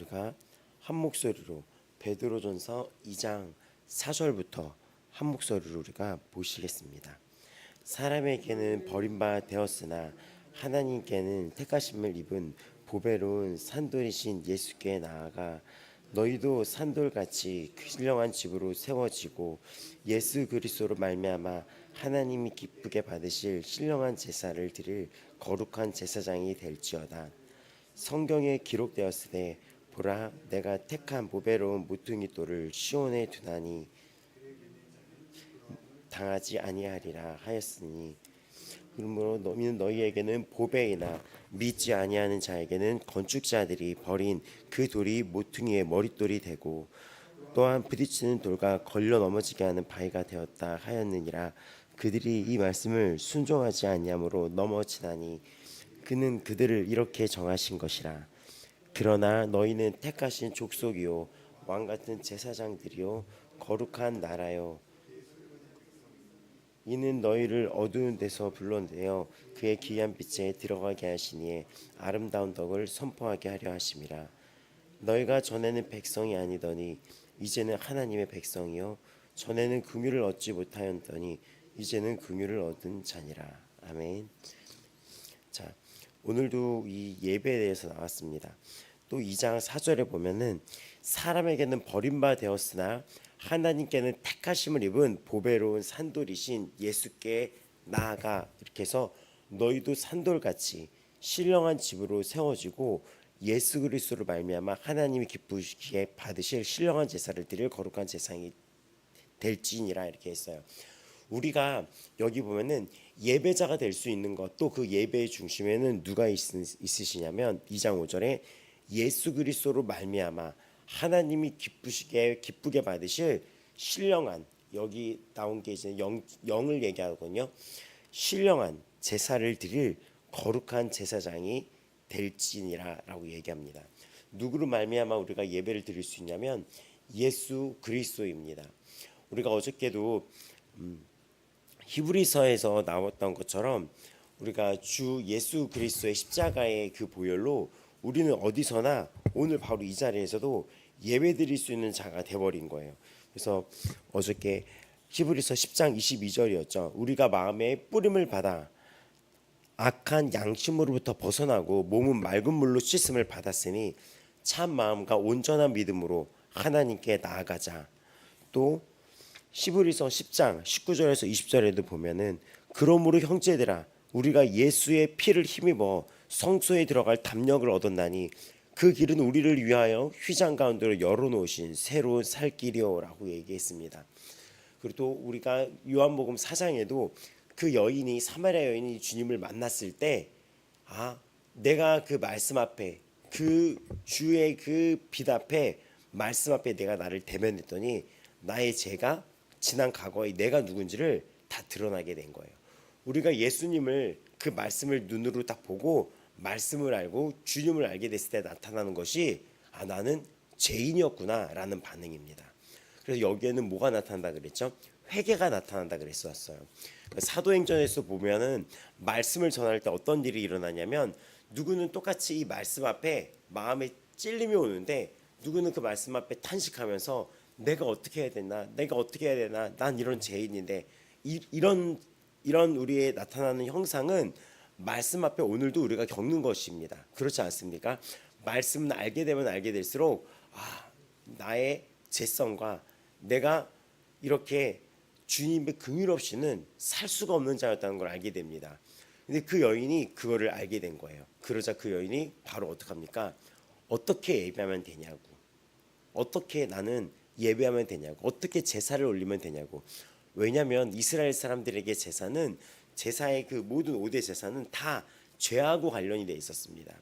우리가 한 목소리로 베드로전서 2장 4절부터 한 목소리로 우리가 보시겠습니다. 사람에게는 버림받아 되었으나 하나님께는 택하심을 입은 보배로운 산돌이신 예수께 나아가 너희도 산돌같이 신령한 집으로 세워지고 예수 그리스도로 말미암아 하나님이 기쁘게 받으실 신령한 제사를 드릴 거룩한 제사장이 될지어다. 성경에 기록되었으되 보라 내가 택한 보배로운 모퉁이 돌을 시온에 두나니 당하지 아니하리라 하였으니 그러므로 너희는 너희에게는 보배이나 믿지 아니하는 자에게는 건축자들이 버린 그 돌이 모퉁이의 머릿돌이 되고 또한 부딪히는 돌과 걸려 넘어지게 하는 바위가 되었다 하였느니라. 그들이 이 말씀을 순종하지 아니함으로 넘어지나니 그는 그들을 이렇게 정하신 것이라. 그러나 너희는 택하신 족속이요 왕 같은 제사장들이요 거룩한 나라요 이는 너희를 어두운 데서 불러내어 그의 귀한 빛에 들어가게 하시니 아름다운 덕을 선포하게 하려 하심이라. 너희가 전에는 백성이 아니더니 이제는 하나님의 백성이요 전에는 긍휼을 얻지 못하였더니 이제는 긍휼을 얻은 자니라. 아멘. 자, 오늘도 이 예배에 대해서 나왔습니다. 또 2장 4절에 보면은 사람에게는 버림받아 되었으나 하나님께는 택하심을 입은 보배로운 산돌이신 예수께 나아가 이렇게 해서 너희도 산돌같이 신령한 집으로 세워지고 예수 그리스도로 말미암아 하나님이 기쁘시기에 받으실 신령한 제사를 드릴 거룩한 제사장이 될지니라 이렇게 했어요. 우리가 여기 보면은 예배자가 될 수 있는 것, 또 그 예배의 중심에는 누가 있으시냐면 2장 5절에 예수 그리스도로 말미암아 하나님이 기쁘게 받으실 신령한, 여기 나온 게 이제 영을 얘기하거든요. 신령한 제사를 드릴 거룩한 제사장이 될지니라라고 얘기합니다. 누구로 말미암아 우리가 예배를 드릴 수 있냐면 예수 그리스도입니다. 우리가 어저께도 히브리서에서 나왔던 것처럼 우리가 주 예수 그리스도의 십자가의 그 보혈로 우리는 어디서나 오늘 바로 이 자리에서도 예배드릴 수 있는 자가 돼버린 거예요. 그래서 어저께 히브리서 10장 22절이었죠. 우리가 마음에 뿌림을 받아 악한 양심으로부터 벗어나고 몸은 맑은 물로 씻음을 받았으니 참 마음과 온전한 믿음으로 하나님께 나아가자. 또 히브리서 10장 19절에서 20절에도 보면은 그러므로 형제들아 우리가 예수의 피를 힘입어 성소에 들어갈 담력을 얻었나니 그 길은 우리를 위하여 휘장 가운데로 열어놓으신 새로운 살 길이요라고 얘기했습니다. 그리고 또 우리가 요한복음 4장에도 그 여인이 사마리아 여인이 주님을 만났을 때 내가 그 말씀 앞에 그 주의 그 빛 앞에 말씀 앞에 내가 나를 대면했더니 나의 죄가 지난 과거에 내가 누군지를 다 드러나게 된 거예요. 우리가 예수님을 그 말씀을 눈으로 딱 보고 말씀을 알고 주님을 알게 됐을 때 나타나는 것이 나는 죄인이었구나라는 반응입니다. 그래서 여기에는 뭐가 나타난다 그랬죠? 회개가 나타난다 그랬었어요. 사도행전에서 보면은 말씀을 전할 때 어떤 일이 일어나냐면 누구는 똑같이 이 말씀 앞에 마음에 찔림이 오는데 누구는 그 말씀 앞에 탄식하면서 내가 어떻게 해야 되나? 내가 어떻게 해야 되나? 난 이런 죄인인데 이런 우리의 나타나는 형상은 말씀 앞에 오늘도 우리가 겪는 것입니다. 그렇지 않습니까? 말씀은 알게 되면 알게 될수록 나의 죄성과 내가 이렇게 주님의 긍휼 없이는 살 수가 없는 자였다는 걸 알게 됩니다. 근데 그 여인이 그거를 알게 된 거예요. 그러자 그 여인이 바로 어떡합니까? 어떻게 예배하면 되냐고. 어떻게 나는 예배하면 되냐고. 어떻게 제사를 올리면 되냐고. 왜냐하면 이스라엘 사람들에게 제사의 그 모든 5대 제사는 다 죄하고 관련이 돼 있었습니다.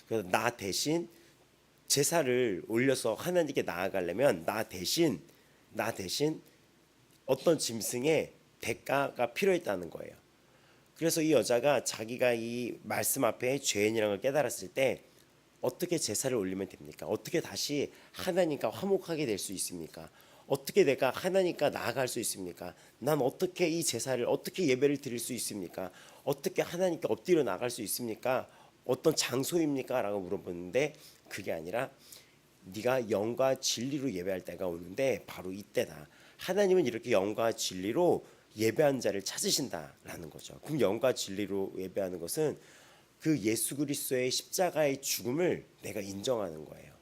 그래서 나 대신 제사를 올려서 하나님께 나아가려면 나 대신 어떤 짐승의 대가가 필요했다는 거예요. 그래서 이 여자가 자기가 이 말씀 앞에 죄인이라는 걸 깨달았을 때 어떻게 제사를 올리면 됩니까? 어떻게 다시 하나님과 화목하게 될 수 있습니까? 어떻게 내가 하나님과 나아갈 수 있습니까? 난 어떻게 이 제사를 어떻게 예배를 드릴 수 있습니까? 어떻게 하나님께 엎드려 나갈 수 있습니까? 어떤 장소입니까? 라고 물어보는데 그게 아니라 네가 영과 진리로 예배할 때가 오는데 바로 이때다. 하나님은 이렇게 영과 진리로 예배하는 자를 찾으신다라는 거죠. 그럼 영과 진리로 예배하는 것은 그 예수 그리스도의 십자가의 죽음을 내가 인정하는 거예요.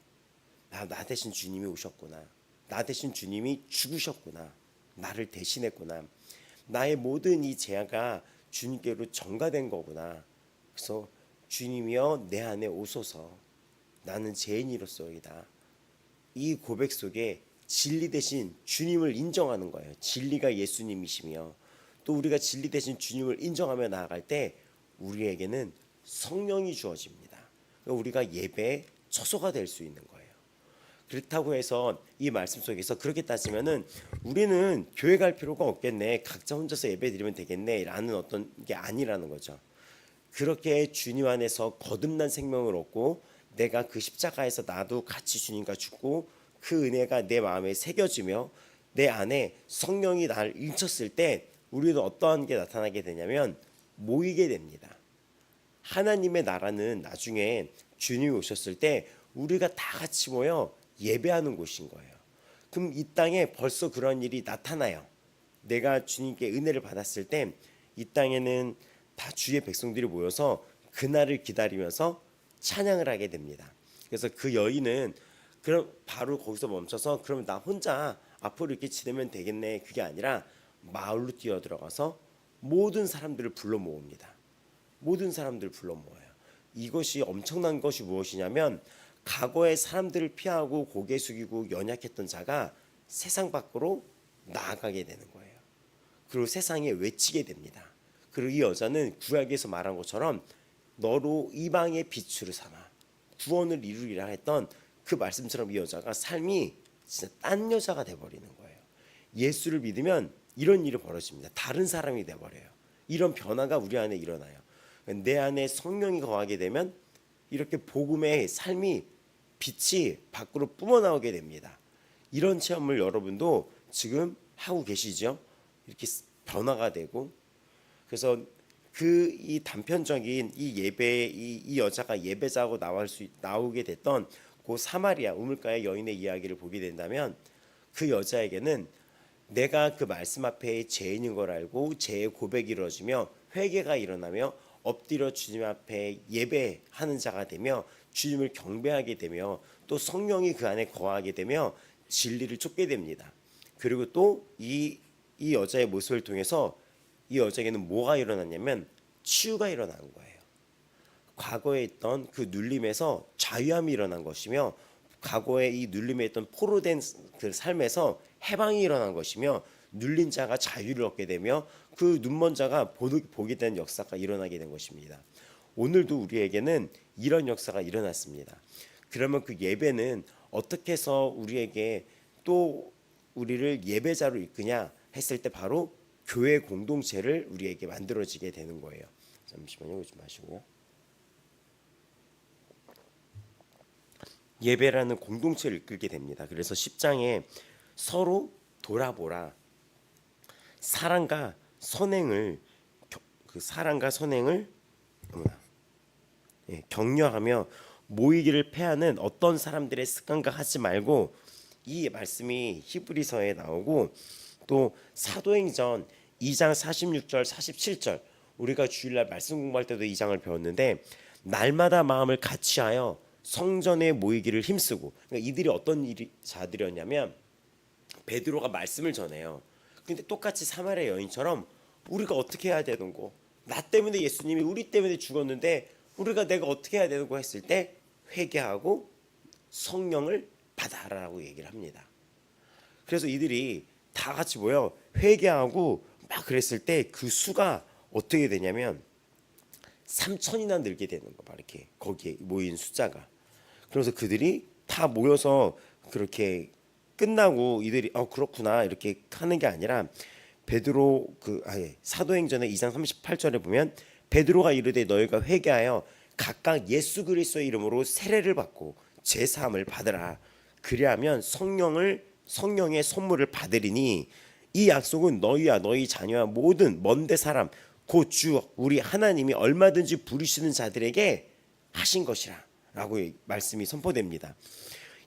나 대신 주님이 오셨구나. 나 대신 주님이 죽으셨구나. 나를 대신했구나. 나의 모든 이 죄가 주님께로 전가된 거구나. 그래서 주님이여 내 안에 오소서. 나는 죄인이로소이다. 이 고백 속에 진리 대신 주님을 인정하는 거예요. 진리가 예수님이시며 또 우리가 진리 대신 주님을 인정하며 나아갈 때 우리에게는 성령이 주어집니다. 우리가 예배의 처소가 될 수 있는 거예요. 그렇다고 해서 이 말씀 속에서 그렇게 따지면은 우리는 교회 갈 필요가 없겠네. 각자 혼자서 예배 드리면 되겠네. 라는 어떤 게 아니라는 거죠. 그렇게 주님 안에서 거듭난 생명을 얻고 내가 그 십자가에서 나도 같이 주님과 죽고 그 은혜가 내 마음에 새겨지며 내 안에 성령이 나를 일쳤을 때 우리는 어떠한 게 나타나게 되냐면 모이게 됩니다. 하나님의 나라는 나중에 주님이 오셨을 때 우리가 다 같이 모여 예배하는 곳인 거예요. 그럼 이 땅에 벌써 그런 일이 나타나요. 내가 주님께 은혜를 받았을 때 이 땅에는 다 주의 백성들이 모여서 그날을 기다리면서 찬양을 하게 됩니다. 그래서 그 여인은 그럼 바로 거기서 멈춰서 그러면 나 혼자 앞으로 이렇게 지내면 되겠네. 그게 아니라 마을로 뛰어들어가서 모든 사람들을 불러 모읍니다. 모든 사람들을 불러 모아요. 이것이 엄청난 것이 무엇이냐면 과거에 사람들을 피하고 고개 숙이고 연약했던 자가 세상 밖으로 나아가게 되는 거예요. 그리고 세상에 외치게 됩니다. 그리고 이 여자는 구약에서 말한 것처럼 너로 이방의 빛으로 삼아 구원을 이루리라 했던 그 말씀처럼 이 여자가 삶이 진짜 딴 여자가 돼버리는 거예요. 예수를 믿으면 이런 일이 벌어집니다. 다른 사람이 돼버려요. 이런 변화가 우리 안에 일어나요. 내 안에 성령이 거하게 되면 이렇게 복음의 삶이 빛이 밖으로 뿜어나오게 됩니다. 이런 체험을 여러분도 지금 하고 계시죠? 이렇게 변화가 되고 그래서 그 이 단편적인 이 예배 이 여자가 예배자고 나오게 됐던 그 사마리아 우물가의 여인의 이야기를 보게 된다면 그 여자에게는 내가 그 말씀 앞에 죄인인 걸 알고 죄의 고백이 이루어지며 회개가 일어나며 엎드려 주님 앞에 예배하는 자가 되며 주님을 경배하게 되며 또 성령이 그 안에 거하게 되며 진리를 쫓게 됩니다. 그리고 또 이 여자의 모습을 통해서 이 여자에게는 뭐가 일어났냐면 치유가 일어난 거예요. 과거에 있던 그 눌림에서 자유함이 일어난 것이며 과거에 이 눌림에 있던 포로된 그 삶에서 해방이 일어난 것이며 눌린 자가 자유를 얻게 되며 그 눈먼 자가 보게 되는 역사가 일어나게 된 것입니다. 오늘도 우리에게는 이런 역사가 일어났습니다. 그러면 그 예배는 어떻게 해서 우리에게 또 우리를 예배자로 이끄냐 했을 때 바로 교회 공동체를 우리에게 만들어지게 되는 거예요. 잠시만요. 이거 좀 마시고요. 예배라는 공동체를 이끌게 됩니다. 그래서 10장에 서로 돌아보라. 사랑과 선행을 격려하며 모이기를 패하는 어떤 사람들의 습관과 하지 말고 이 말씀이 히브리서에 나오고 또 사도행전 2장 46절 47절 우리가 주일날 말씀 공부할 때도 이 장을 배웠는데 날마다 마음을 같이하여 성전에 모이기를 힘쓰고 그러니까 이들이 어떤 자들이었냐면 베드로가 말씀을 전해요. 근데 똑같이 사마리아 여인처럼 우리가 어떻게 해야 되는 거? 나 때문에 예수님이 우리 때문에 죽었는데 내가 어떻게 해야 되는 거 했을 때 회개하고 성령을 받아라라고 얘기를 합니다. 그래서 이들이 다 같이 모여 회개하고 막 그랬을 때 그 수가 어떻게 되냐면 3,000이나 늘게 되는 거 봐. 이렇게 거기에 모인 숫자가. 그래서 그들이 다 모여서 그렇게 끝나고 이들이 그렇구나 이렇게 하는 게 아니라 베드로 사도행전의 2장 38절에 보면 베드로가 이르되 너희가 회개하여 각각 예수 그리스도의 이름으로 세례를 받고 제 사함을 받으라. 그리하면 성령의 선물을 받으리니 이 약속은 너희와 너희 자녀와 모든 먼데 사람 곧 주 우리 하나님이 얼마든지 부르시는 자들에게 하신 것이라 라고 말씀이 선포됩니다.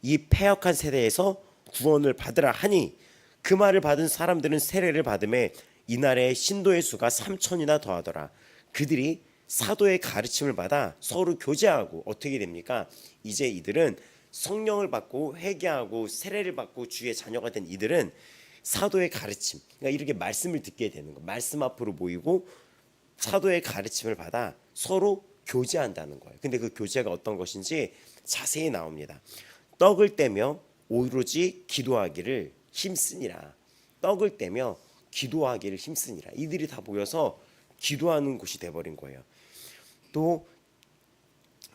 이 패역한 세대에서 구원을 받으라 하니 그 말을 받은 사람들은 세례를 받음에 이날에 신도의 수가 3천이나 더하더라. 그들이 사도의 가르침을 받아 서로 교제하고 어떻게 됩니까? 이제 이들은 성령을 받고 회개하고 세례를 받고 주의 자녀가 된 이들은 사도의 가르침, 그러니까 이렇게 말씀을 듣게 되는 거, 말씀 앞으로 모이고 사도의 가르침을 받아 서로 교제한다는 거예요. 근데 그 교제가 어떤 것인지 자세히 나옵니다. 떡을 떼며 오로지 기도하기를 힘쓰니라. 떡을 떼며 기도하기를 힘쓰니라. 이들이 다 모여서 기도하는 곳이 돼버린 거예요. 또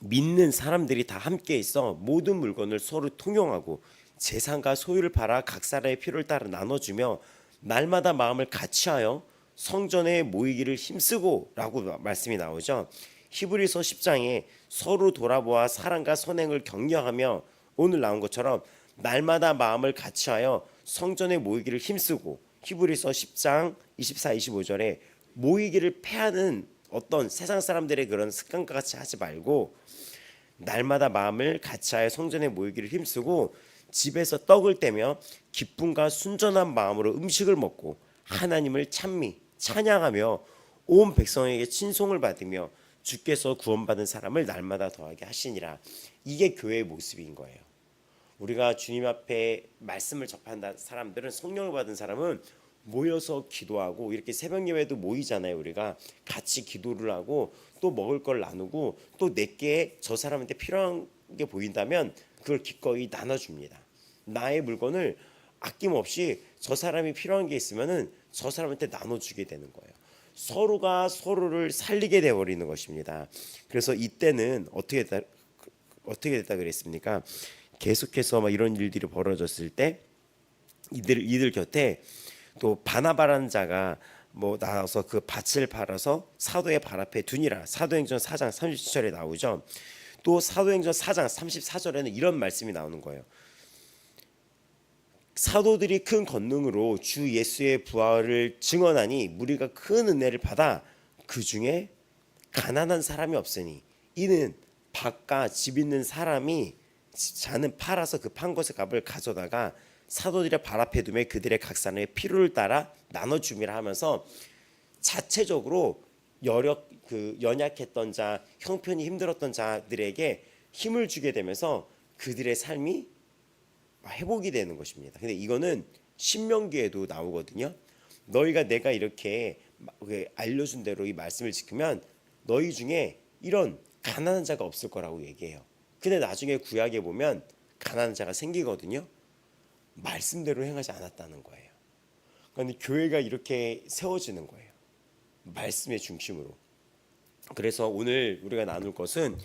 믿는 사람들이 다 함께 있어 모든 물건을 서로 통용하고 재산과 소유를 팔아 각 사람의 필요를 따라 나눠주며 날마다 마음을 같이하여 성전에 모이기를 힘쓰고 라고 말씀이 나오죠. 히브리서 10장에 서로 돌아보아 사랑과 선행을 격려하며 오늘 나온 것처럼 날마다 마음을 같이하여 성전에 모이기를 힘쓰고 히브리서 10장 24, 25절에 모이기를 패하는 어떤 세상 사람들의 그런 습관과 같이 하지 말고 날마다 마음을 같이하여 성전에 모이기를 힘쓰고 집에서 떡을 떼며 기쁨과 순전한 마음으로 음식을 먹고 하나님을 찬양하며 온 백성에게 친송을 받으며 주께서 구원받은 사람을 날마다 더하게 하시니라. 이게 교회의 모습인 거예요. 우리가 주님 앞에 말씀을 접한다 사람들은, 성령을 받은 사람은 모여서 기도하고, 이렇게 새벽 예배도 모이잖아요. 우리가 같이 기도를 하고 또 먹을 걸 나누고 또 내게 저 사람한테 필요한 게 보인다면 그걸 기꺼이 나눠줍니다. 나의 물건을 아낌없이 저 사람이 필요한 게 있으면은 저 사람한테 나눠주게 되는 거예요. 서로가 서로를 살리게 되어버리는 것입니다. 그래서 이때는 어떻게 됐다 그랬습니까? 계속해서 막 이런 일들이 벌어졌을 때 이들 곁에 또 바나바라는 자가 뭐 나와서 그 밭을 팔아서 사도의 발 앞에 두니라. 사도행전 4장 37절에 나오죠. 또 사도행전 4장 34절에는 이런 말씀이 나오는 거예요. 사도들이 큰 권능으로 주 예수의 부활을 증언하니 무리가 큰 은혜를 받아 그 중에 가난한 사람이 없으니 이는 밭과 집 있는 사람이 자는 팔아서 그 판 것의 값을 가져다가 사도들의 발 앞에 두며 그들의 각 사람의 필요를 따라 나눠줌이라 하면서 자체적으로 연약했던 자, 형편이 힘들었던 자들에게 힘을 주게 되면서 그들의 삶이 회복이 되는 것입니다. 근데 이거는 신명기에도 나오거든요. 너희가 내가 이렇게 알려준 대로 이 말씀을 지키면 너희 중에 이런 가난한 자가 없을 거라고 얘기해요. 근데 나중에 구약에 보면 가난한 자가 생기거든요. 말씀대로 행하지 않았다는 거예요. 그런데 교회가 이렇게 세워지는 거예요. 말씀의 중심으로. 그래서 오늘 우리가 나눌 것은,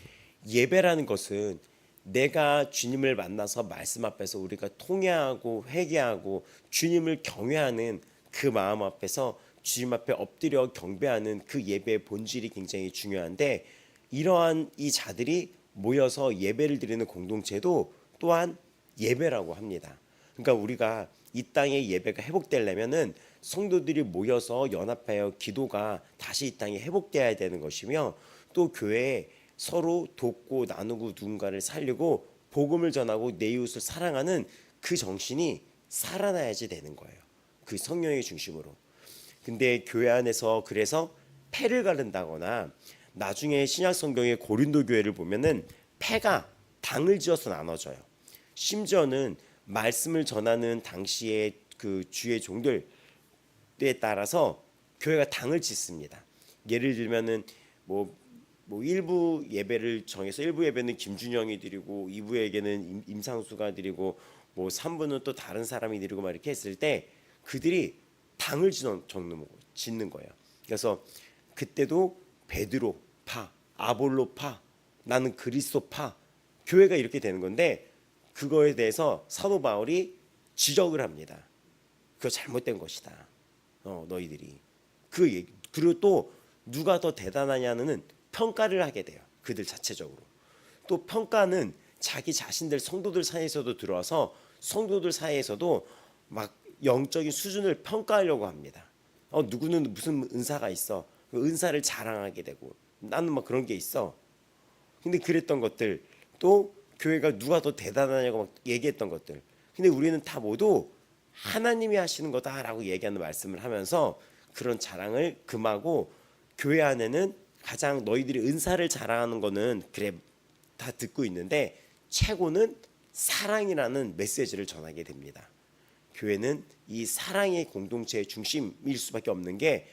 예배라는 것은 내가 주님을 만나서 말씀 앞에서 우리가 통회하고 회개하고 주님을 경외하는 그 마음 앞에서 주님 앞에 엎드려 경배하는 그 예배의 본질이 굉장히 중요한데, 이러한 이 자들이 모여서 예배를 드리는 공동체도 또한 예배라고 합니다. 그러니까 우리가 이 땅의 예배가 회복되려면은 성도들이 모여서 연합하여 기도가 다시 이 땅에 회복되어야 되는 것이며, 또 교회에 서로 돕고 나누고 누군가를 살리고 복음을 전하고 내 이웃을 사랑하는 그 정신이 살아나야지 되는 거예요. 그 성령의 중심으로. 근데 교회 안에서 그래서 패를 가른다거나, 나중에 신약 성경의 고린도 교회를 보면은 패가 당을 지어서 나눠져요. 심지어는 말씀을 전하는 당시의 그 주의 종들에 따라서 교회가 당을 짓습니다. 예를 들면은 뭐 일부 예배를 정해서 1부 예배는 김준영이 드리고 2부에게는 임상수가 드리고 뭐 3부는 또 다른 사람이 드리고 막 이렇게 했을 때 그들이 당을 짓는 거예요. 그래서 그때도 베드로 파, 아볼로 파, 나는 그리스도 파, 교회가 이렇게 되는 건데, 그거에 대해서 사도 바울이 지적을 합니다. 그거 잘못된 것이다. 너희들이. 그리고 또 누가 더 대단하냐는 평가를 하게 돼요. 그들 자체적으로. 또 평가는 자기 자신들 성도들 사이에서도 들어와서 성도들 사이에서도 막 영적인 수준을 평가하려고 합니다. 누구는 무슨 은사가 있어. 그 은사를 자랑하게 되고, 나는 막 그런 게 있어. 근데 그랬던 것들, 또 교회가 누가 더 대단하냐고 막 얘기했던 것들. 근데 우리는 다 모두 하나님이 하시는 거다라고 얘기하는 말씀을 하면서 그런 자랑을 금하고, 교회 안에는 가장 너희들이 은사를 자랑하는 거는 그래 다 듣고 있는데 최고는 사랑이라는 메시지를 전하게 됩니다. 교회는 이 사랑의 공동체의 중심일 수밖에 없는 게,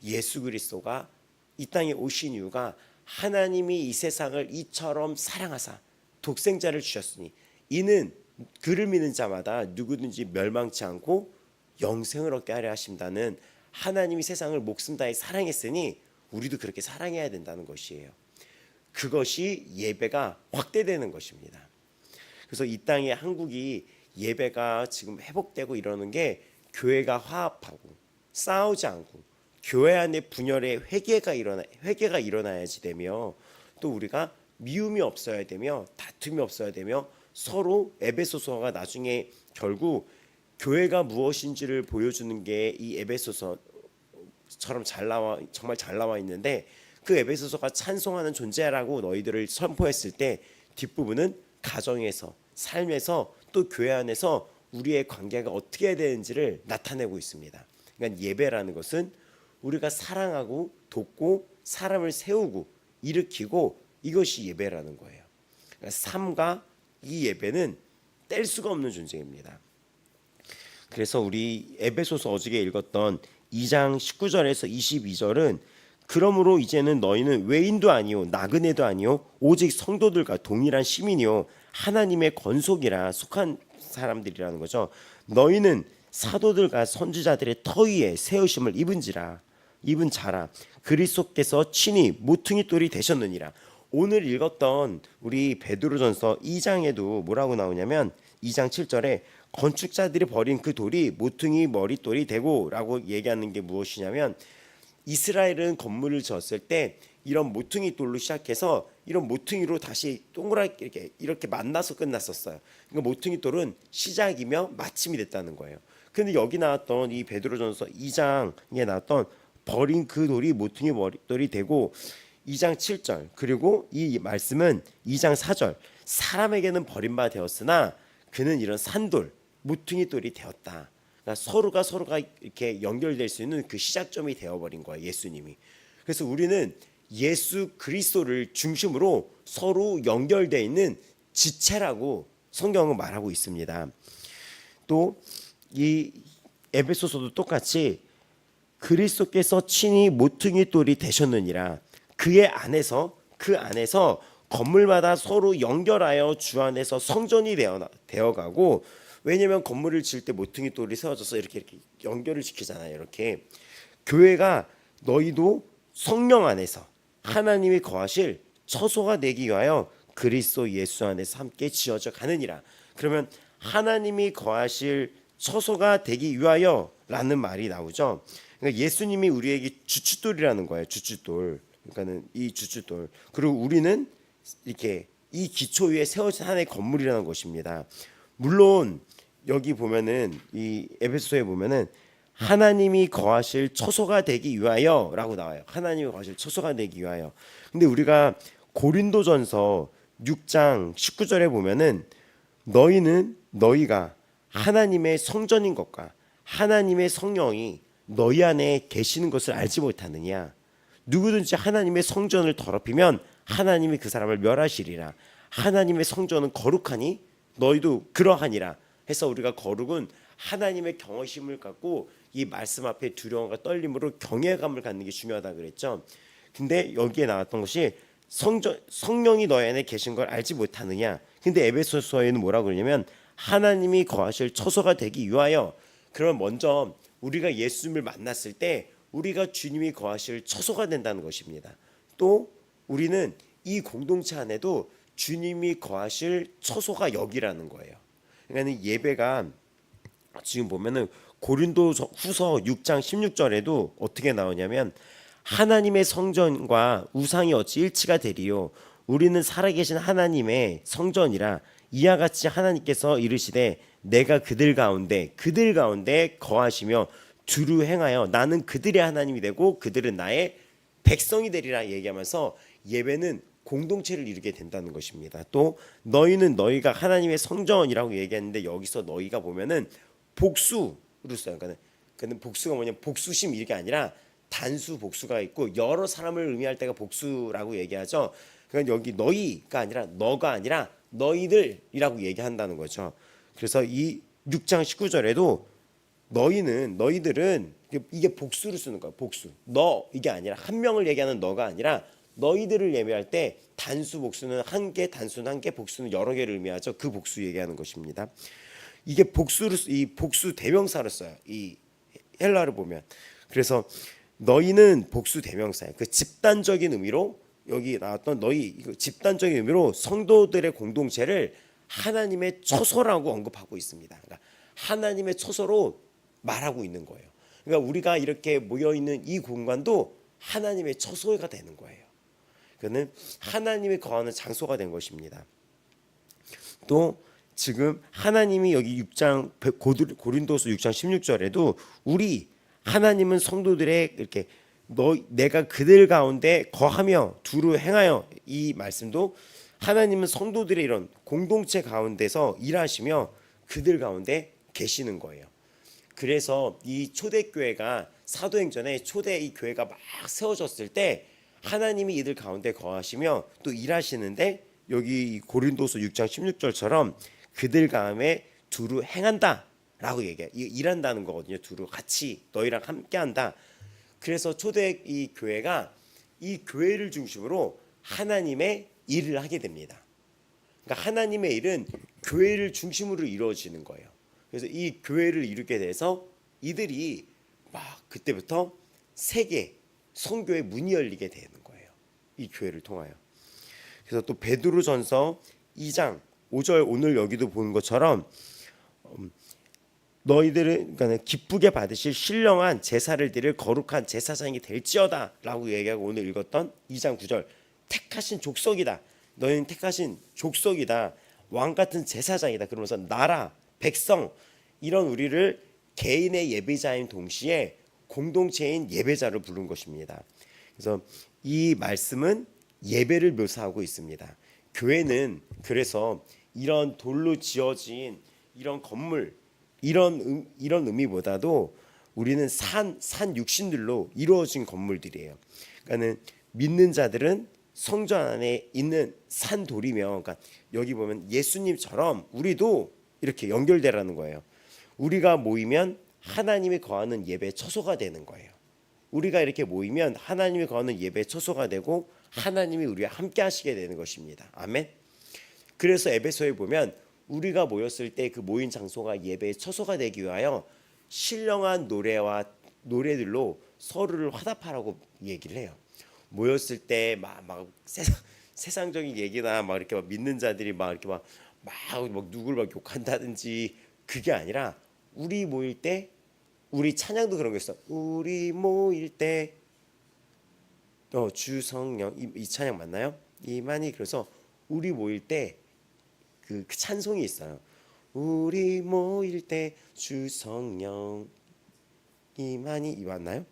예수 그리스도가 이 땅에 오신 이유가 하나님이 이 세상을 이처럼 사랑하사 독생자를 주셨으니 이는 그를 믿는 자마다 누구든지 멸망치 않고 영생을 얻게 하려 하신다는, 하나님이 세상을 목숨 다해 사랑했으니 우리도 그렇게 사랑해야 된다는 것이에요. 그것이 예배가 확대되는 것입니다. 그래서 이 땅에 한국이 예배가 지금 회복되고 이러는 게, 교회가 화합하고 싸우지 않고 교회 안에 분열의 회개가 일어나야지 되며, 또 우리가 미움이 없어야 되며 다툼이 없어야 되며, 서로 에베소서가 나중에 결국 교회가 무엇인지를 보여주는 게 이 에베소서처럼 정말 잘 나와 있는데, 그 에베소서가 찬송하는 존재라고 너희들을 선포했을 때 뒷부분은 가정에서, 삶에서, 또 교회 안에서 우리의 관계가 어떻게 해야 되는지를 나타내고 있습니다. 그러니까 예배라는 것은 우리가 사랑하고 돕고 사람을 세우고 일으키고, 이것이 예배라는 거예요. 그러니까 삶과 이 예배는 뗄 수가 없는 존재입니다. 그래서 우리 에베소서 어저께 읽었던 2장 19절에서 22절은, 그러므로 이제는 너희는 외인도 아니요 나그네도 아니요 오직 성도들과 동일한 시민이요 하나님의 건속이라 속한 사람들이라는 거죠. 너희는 사도들과 선지자들의 터 위에 세우심을 입은 자라 그리스도께서 친히 모퉁이 돌이 되셨느니라. 오늘 읽었던 우리 베드로전서 2장에도 뭐라고 나오냐면 2장 7절에 건축자들이 버린 그 돌이 모퉁이 머릿돌이 되고라고 얘기하는 게 무엇이냐면, 이스라엘은 건물을 지었을 때 이런 모퉁이 돌로 시작해서 이런 모퉁이로 다시 동그랗게 이렇게 만나서 끝났었어요. 그러니까 모퉁이 돌은 시작이며 마침이 됐다는 거예요. 근데 여기 나왔던 이 베드로전서 2장에 나왔던 버린 그 돌이 모퉁이 머릿돌이 되고, 2장 7절, 그리고 이 말씀은 2장 4절, 사람에게는 버림받아 되었으나 그는 이런 산돌 모퉁이 돌이 되었다. 그러니까 서로가 이렇게 연결될 수 있는 그 시작점이 되어버린 거예요, 예수님이. 그래서 우리는 예수 그리스도를 중심으로 서로 연결되어 있는 지체라고 성경은 말하고 있습니다. 또 이 에베소서도 똑같이 그리스도께서 친히 모퉁이 돌이 되셨느니라. 그 안에서 건물마다 서로 연결하여 주 안에서 성전이 되어가고, 왜냐하면 건물을 지을 때 모퉁이 돌이 세워져서 이렇게 연결을 시키잖아요. 이렇게 교회가 너희도 성령 안에서 하나님이 거하실 처소가 되기 위하여 그리스도 예수 안에서 함께 지어져 가느니라. 그러면 하나님이 거하실 처소가 되기 위하여라는 말이 나오죠. 그러니까 예수님이 우리에게 주춧돌이라는 거예요. 주춧돌. 그러니까는 이 주춧돌. 그리고 우리는 이렇게 이 기초 위에 세워진 하나의 건물이라는 것입니다. 물론 여기 보면은 이 에베소서에 보면은 하나님이 거하실 처소가 되기 위하여라고 나와요. 하나님이 거하실 처소가 되기 위하여. 근데 우리가 고린도전서 6장 19절에 보면은 너희가 하나님의 성전인 것과 하나님의 성령이 너희 안에 계시는 것을 알지 못하느냐. 누구든지 하나님의 성전을 더럽히면 하나님이 그 사람을 멸하시리라. 하나님의 성전은 거룩하니 너희도 그러하니라. 해서 우리가 거룩은 하나님의 경외심을 갖고 이 말씀 앞에 두려움과 떨림으로 경외감을 갖는 게 중요하다 그랬죠. 근데 여기에 나왔던 것이 성령이 너희 안에 계신 걸 알지 못하느냐. 근데 에베소서에는 뭐라고 그러냐면 하나님이 거하실 처소가 되기 위하여. 그러면 먼저 우리가 예수님을 만났을 때 우리가 주님이 거하실 처소가 된다는 것입니다. 또 우리는 이 공동체 안에도 주님이 거하실 처소가 여기라는 거예요. 그러니까 예배가 지금 보면은 고린도후서 6장 16절에도 어떻게 나오냐면, 하나님의 성전과 우상이 어찌 일치가 되리요. 우리는 살아계신 하나님의 성전이라. 이와 같이 하나님께서 이르시되 내가 그들 가운데 거하시며 두루 행하여 나는 그들의 하나님이 되고 그들은 나의 백성이 되리라 얘기하면서, 예배는 공동체를 이루게 된다는 것입니다. 또 너희는 너희가 하나님의 성전이라고 얘기했는데 여기서 너희가 보면은 복수로 써요. 그러니까 복수가 뭐냐 복수심 이게 아니라 단수 복수가 있고 여러 사람을 의미할 때가 복수라고 얘기하죠. 그러니까 여기 너희가 아니라 너가 아니라 너희들이라고 얘기한다는 거죠. 그래서 이 6장 19절에도 너희들은 이게 복수를 쓰는 거야. 복수. 너 이게 아니라 한 명을 얘기하는 너가 아니라 너희들을 예매할 때 단수 복수는 한 개, 단수는 한 개, 복수는 여러 개를 의미하죠. 그 복수 얘기하는 것입니다. 이게 이 복수 대명사를 써요. 이 헬라를 보면. 그래서 너희는 복수 대명사예요. 그 집단적인 의미로 여기 나왔던 너희 집단적인 의미로 성도들의 공동체를 하나님의 처소라고 언급하고 있습니다. 그러니까 하나님의 처소로 말하고 있는 거예요. 그러니까 우리가 이렇게 모여 있는 이 공간도 하나님의 처소가 되는 거예요. 그는 하나님이 거하는 장소가 된 것입니다. 또 지금 하나님이 여기 6장 고린도서 6장 16절에도 우리 하나님은 성도들의 이렇게 내가 그들 가운데 거하며 두루 행하여 이 말씀도 하나님은 성도들의 이런 공동체 가운데서 일하시며 그들 가운데 계시는 거예요. 그래서 이 초대교회가 사도행전에 초대 이 교회가 막 세워졌을 때 하나님이 이들 가운데 거하시며 또 일하시는데 여기 고린도서 6장 16절처럼 그들 가운데 두루 행한다 라고 얘기해. 일한다는 거거든요. 두루 같이 너희랑 함께한다. 그래서 초대 이 교회가 이 교회를 중심으로 하나님의 일을 하게 됩니다. 그러니까 하나님의 일은 교회를 중심으로 이루어지는 거예요. 그래서 이 교회를 이루게 돼서 이들이 막 그때부터 세계 선교의 문이 열리게 되는 거예요. 이 교회를 통하여. 그래서 또 베드로전서 2장 5절 오늘 여기도 본 것처럼 너희들은 그러니까 기쁘게 받으실 신령한 제사를 드릴 거룩한 제사장이 될지어다라고 얘기하고 오늘 읽었던 2장 9절 택하신 족속이다. 너희는 택하신 족속이다. 왕 같은 제사장이다. 그러면서 나라, 백성 이런 우리를 개인의 예배자인 동시에 공동체인 예배자로 부른 것입니다. 그래서 이 말씀은 예배를 묘사하고 있습니다. 교회는 그래서 이런 돌로 지어진 이런 건물 이런 의미보다도 우리는 산 육신들로 이루어진 건물들이에요. 그러니까는 믿는 자들은 성전 안에 있는 산 돌이며, 그러니까 여기 보면 예수님처럼 우리도 이렇게 연결되라는 거예요. 우리가 모이면 하나님이 거하는 예배 처소가 되는 거예요. 우리가 이렇게 모이면 하나님이 거하는 예배 처소가 되고 하나님이 우리와 함께 하시게 되는 것입니다. 아멘. 그래서 에베소에 보면 우리가 모였을 때 그 모인 장소가 예배의 처소가 되기 위하여 신령한 노래들로 서로를 화답하라고 얘기를 해요. 모였을 때 막 세상적인 얘기나 막 이렇게 막 믿는 자들이 막 이렇게 막 누구를 막 욕한다든지 그게 아니라 우리 모일 때 우리 찬양도 그런 거 있어. 우리 모일 때 주 성령 이 찬양 맞나요? 이만이 그래서 우리 모일 때 그 찬송이 있어요. 우리 모일 때 주 성령 이만이 맞나요?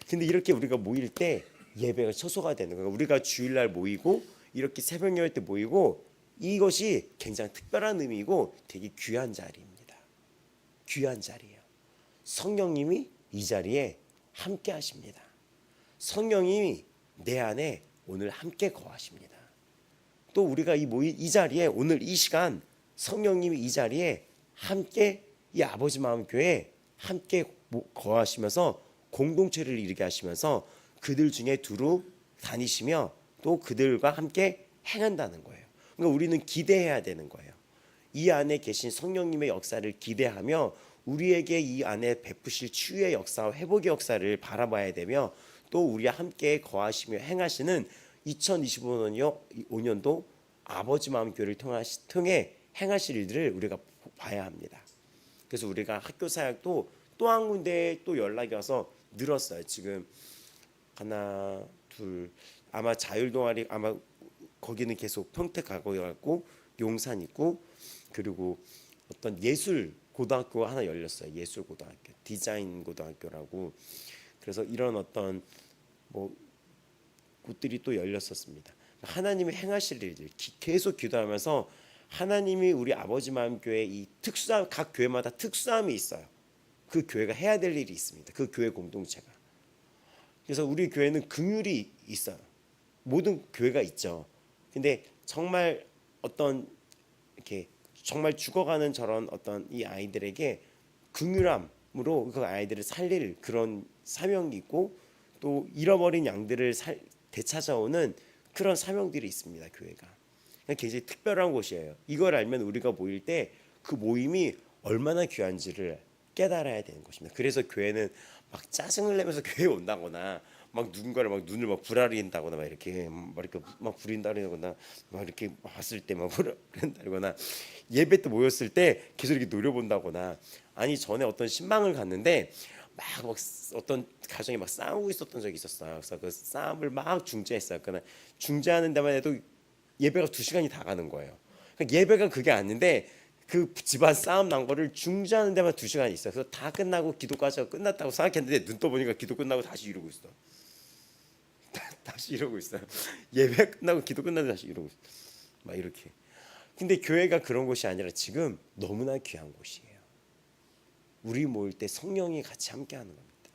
근데 이렇게 우리가 모일 때 예배가 처소가 되는 거예요. 우리가 주일날 모이고 이렇게 새벽 예배 때 모이고 이것이 굉장히 특별한 의미이고 되게 귀한 자리입니다. 귀한 자리예요. 성령님이 이 자리에 함께 하십니다. 성령님이 내 안에 오늘 함께 거하십니다. 또 우리가 이 자리에 오늘 이 시간 성령님이 이 자리에 함께 이 아버지 마음 교회에 함께 거하시면서 공동체를 이루게 하시면서 그들 중에 두루 다니시며 또 그들과 함께 행한다는 거예요. 그러니까 우리는 기대해야 되는 거예요. 이 안에 계신 성령님의 역사를 기대하며 우리에게 이 안에 베푸실 치유의 역사와 회복의 역사를 바라봐야 되며 또 우리와 함께 거하시며 행하시는 2025년도 아버지 마음 교회를 통해 행하실 일들을 우리가 봐야 합니다. 그래서 우리가 학교 사역도 또 한 군데 또 연락이 와서 늘었어요. 지금 하나 둘 아마 자율 동아리 아마 거기는 계속 평택 가고 있고 용산 있고 그리고 어떤 예술 고등학교 하나 열렸어요. 예술 고등학교 디자인 고등학교라고. 그래서 이런 어떤 뭐 곳들이 또 열렸었습니다. 하나님이 행하실 일들 계속 기도하면서 하나님이 우리 아버지 마음 교회 이 특수함, 각 교회마다 특수함이 있어요. 그 교회가 해야 될 일이 있습니다. 그 교회 공동체가. 그래서 우리 교회는 긍휼이 있어요. 모든 교회가 있죠. 근데 정말 어떤 이렇게 정말 죽어가는 저런 어떤 이 아이들에게 긍휼함으로 그 아이들을 살릴 그런 사명이 있고, 또 잃어버린 양들을 되찾아오는 그런 사명들이 있습니다. 교회가 굉장히 특별한 곳이에요. 이걸 알면 우리가 모일 때 그 모임이 얼마나 귀한지를 깨달아야 되는 것입니다. 그래서 교회는 막 짜증을 내면서 교회에 온다거나 막 누군가를 막 눈을 막 부라린다거나 막 이렇게 막 부린다거나 막 이렇게 봤을 때 막 부른다거나 예배 때 모였을 때 계속 이렇게 노려본다거나, 아니 전에 어떤 신방을 갔는데 막 어떤 가정이 막 싸우고 있었던 적이 있었어요. 그래서 그 싸움을 막 중재했어요. 그러나 중재하는 데만 해도 예배가 2시간이 다 가는 거예요. 그러니까 예배가 그게 아닌데 그 집안 싸움 난 거를 중재하는 데만 2시간이 있어요. 그래서 다 끝나고 기도까지 끝났다고 생각했는데 눈 떠보니까 기도 끝나고 다시 이러고 있어. 다시 이러고 있어요. 예배 끝나고 기도 끝나고 다시 이러고 있어. 막 이렇게. 근데 교회가 그런 곳이 아니라 지금 너무나 귀한 곳이에요. 우리 모일 때 성령이 같이 함께하는 겁니다.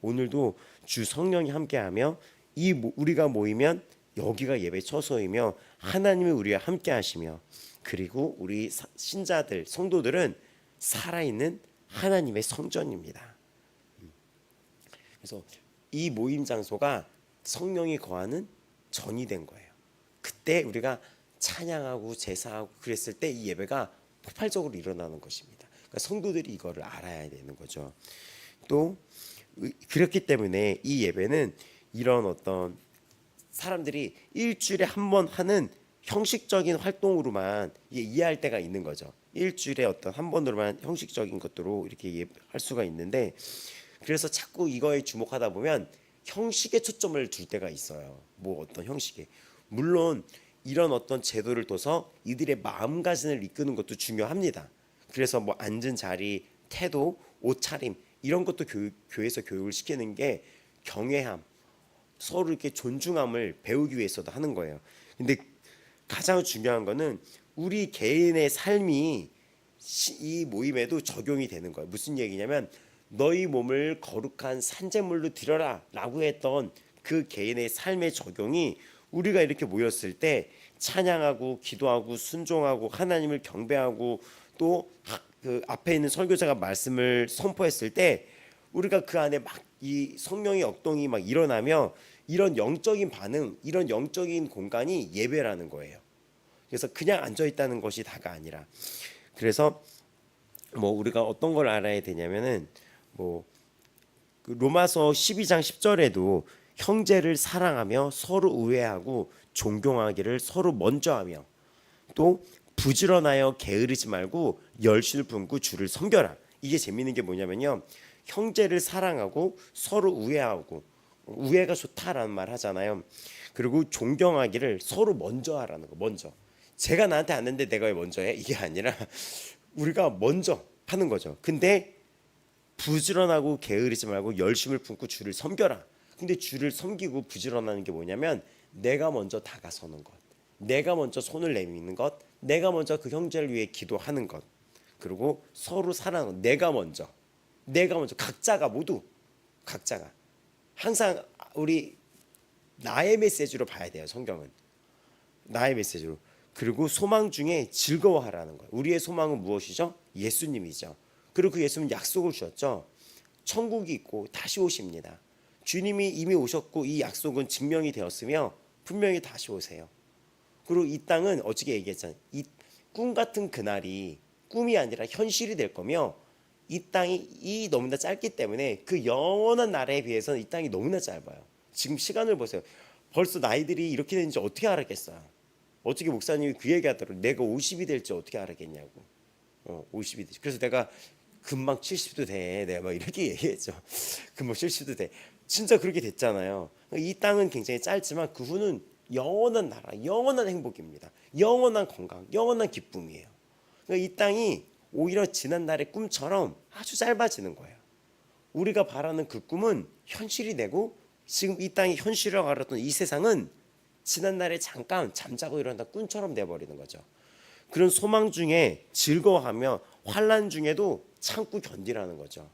오늘도 주 성령이 함께하며 우리가 모이면 여기가 예배 처소이며 하나님이 우리와 함께하시며, 그리고 우리 신자들 성도들은 살아있는 하나님의 성전입니다. 그래서 이 모임 장소가 성령이 거하는 전이 된 거예요. 그때 우리가 찬양하고 제사하고 그랬을 때 이 예배가 폭발적으로 일어나는 것입니다. 그러니까 성도들이 이거를 알아야 되는 거죠. 또 그렇기 때문에 이 예배는 이런 어떤 사람들이 일주일에 한 번 하는 형식적인 활동으로만 이해할 때가 있는 거죠. 일주일에 어떤 한 번으로만 형식적인 것들로 이렇게 할 수가 있는데, 그래서 자꾸 이거에 주목하다 보면 형식에 초점을 줄 때가 있어요. 뭐 어떤 형식에. 물론 이런 어떤 제도를 둬서 이들의 마음가짐을 이끄는 것도 중요합니다. 그래서 뭐 앉은 자리, 태도, 옷차림 이런 것도 교회에서 교육을 시키는 게 경외함, 서로 이렇게 존중함을 배우기 위해서도 하는 거예요. 근데 가장 중요한 거는 우리 개인의 삶이 이 모임에도 적용이 되는 거예요. 무슨 얘기냐면 너희 몸을 거룩한 산제물로 드려라 라고 했던 그 개인의 삶의 적용이 우리가 이렇게 모였을 때 찬양하고 기도하고 순종하고 하나님을 경배하고 또 그 앞에 있는 설교자가 말씀을 선포했을 때 우리가 그 안에 막 이 성령의 역동이 막 일어나며 이런 영적인 반응, 이런 영적인 공간이 예배라는 거예요. 그래서 그냥 앉아 있다는 것이 다가 아니라, 그래서 뭐 우리가 어떤 걸 알아야 되냐면은 뭐 로마서 12장 10절에도 형제를 사랑하며 서로 우애하고 존경하기를 서로 먼저 하며, 또 부지런하여 게으르지 말고 열심을 품고 주를 섬겨라. 이게 재미있는 게 뭐냐면요, 형제를 사랑하고 서로 우애하고, 우애가 좋다라는 말 하잖아요. 그리고 존경하기를 서로 먼저 하라는 거. 먼저. 제가 나한테 왔는데 내가 왜 먼저 해? 이게 아니라 우리가 먼저 하는 거죠. 근데 부지런하고 게으르지 말고 열심을 품고 주를 섬겨라. 근데 주를 섬기고 부지런하는 게 뭐냐면 내가 먼저 다가서는 것, 내가 먼저 손을 내미는 것, 내가 먼저 그 형제를 위해 기도하는 것, 그리고 서로 사랑하는 것. 내가 먼저 각자가 모두 각자가 항상 우리 나의 메시지로 봐야 돼요. 성경은 나의 메시지로. 그리고 소망 중에 즐거워하라는 거예요. 우리의 소망은 무엇이죠? 예수님이죠. 그리고 그 예수님은 약속을 주셨죠. 천국이 있고 다시 오십니다. 주님이 이미 오셨고 이 약속은 증명이 되었으며 분명히 다시 오세요. 그리고 이 땅은 어떻게 얘기했잖아요. 이 꿈 같은 그날이 꿈이 아니라 현실이 될 거며, 이 땅이 너무나 짧기 때문에 그 영원한 나라에 비해서는 이 땅이 너무나 짧아요. 지금 시간을 보세요. 벌써 나이들이 이렇게 되는지 어떻게 알았겠어요. 어떻게 목사님이 그 얘기하더라고요. 내가 50이 될지 어떻게 알았겠냐고. 50이 되지. 그래서 내가 금방 70도 돼. 내가 막 이렇게 얘기했죠. 금방 70도 돼. 진짜 그렇게 됐잖아요. 이 땅은 굉장히 짧지만 그 후는 영원한 나라, 영원한 행복입니다. 영원한 건강, 영원한 기쁨이에요. 그러니까 이 땅이 오히려 지난날의 꿈처럼 아주 짧아지는 거예요. 우리가 바라는 그 꿈은 현실이 되고 지금 이 땅의 현실이라고 알았던 이 세상은 지난날에 잠깐 잠자고 일어난다 꿈처럼 돼버리는 거죠. 그런 소망 중에 즐거워하며 환난 중에도 참고 견디라는 거죠.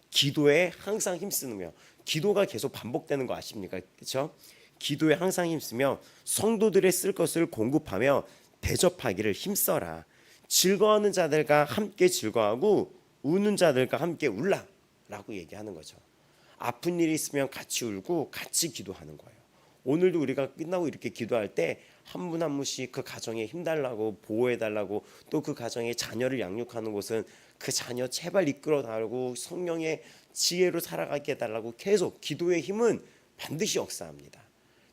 기도에 항상 힘쓰며, 기도가 계속 반복되는 거 아십니까? 그렇죠? 기도에 항상 힘쓰며 성도들의 쓸 것을 공급하며 대접하기를 힘써라. 즐거워하는 자들과 함께 즐거워하고 우는 자들과 함께 울라 라고 얘기하는 거죠. 아픈 일이 있으면 같이 울고 같이 기도하는 거예요. 오늘도 우리가 끝나고 이렇게 기도할 때 한 분 한 분씩 그 가정에 힘달라고 보호해달라고, 또 그 가정에 자녀를 양육하는 곳은 그 자녀 제발 이끌어 달라고 성령의 지혜로 살아가게 해달라고 계속 기도의 힘은 반드시 역사합니다.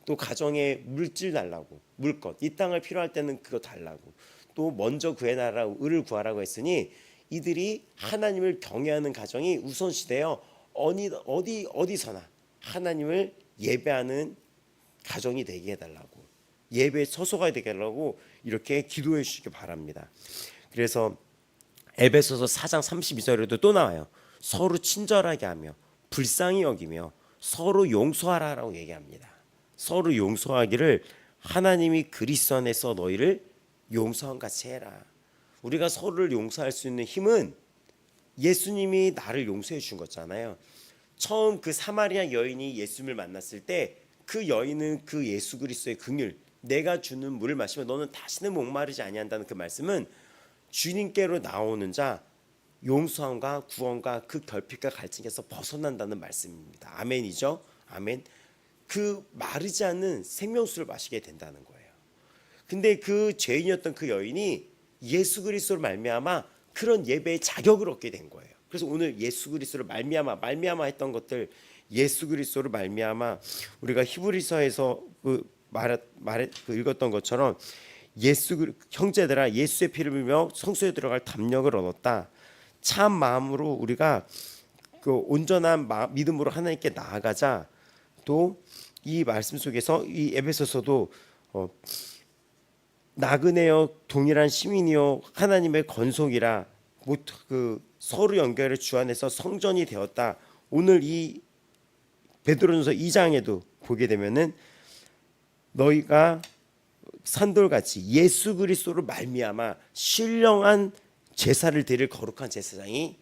또 가정에 물질 달라고, 물것, 이 땅을 필요할 때는 그거 달라고, 또 먼저 그의 나라 의를 구하라고 했으니 이들이 하나님을 경외하는 가정이 우선시되어 어디서나 하나님을 예배하는 가정이 되게 해달라고, 예배에 처소가 되게 해달라고 이렇게 기도해 주시기 바랍니다. 그래서 에베소서 4장 32절에도 또 나와요. 서로 친절하게 하며 불쌍히 여기며 서로 용서하라라고 얘기합니다. 서로 용서하기를 하나님이 그리스도 안에서 너희를 용서한 같이 해라. 우리가 서로를 용서할 수 있는 힘은 예수님이 나를 용서해 준 거잖아요. 처음 그 사마리아 여인이 예수님을 만났을 때 그 여인은 그 예수 그리스도의 긍휼, 내가 주는 물을 마시면 너는 다시는 목마르지 아니한다는 그 말씀은 주님께로 나오는 자 용서함과 구원과 그 결핍과 갈증에서 벗어난다는 말씀입니다. 아멘이죠. 아멘. 그 마르지 않는 생명수를 마시게 된다는 거예요. 근데 그 죄인이었던 그 여인이 예수 그리스도로 말미암아 그런 예배의 자격을 얻게 된 거예요. 그래서 오늘 예수 그리스도를 말미암아 했던 것들, 예수 그리스도를 말미암아 우리가 히브리서에서 읽었던 것처럼 형제들아 예수의 피를 빌며 성소에 들어갈 담력을 얻었다. 참 마음으로 우리가 그 온전한 믿음으로 하나님께 나아가자. 또 이 말씀 속에서 이 에베소서도 나그네여 동일한 시민이요 하나님의 건속이라, 그 서로 연결해 주 안에서 성전이 되었다. 오늘 이 베드로전서 2장에도 보게 되면은 너희가 산돌같이 예수 그리스도로 말미암아 신령한 제사를 드릴 거룩한 제사장이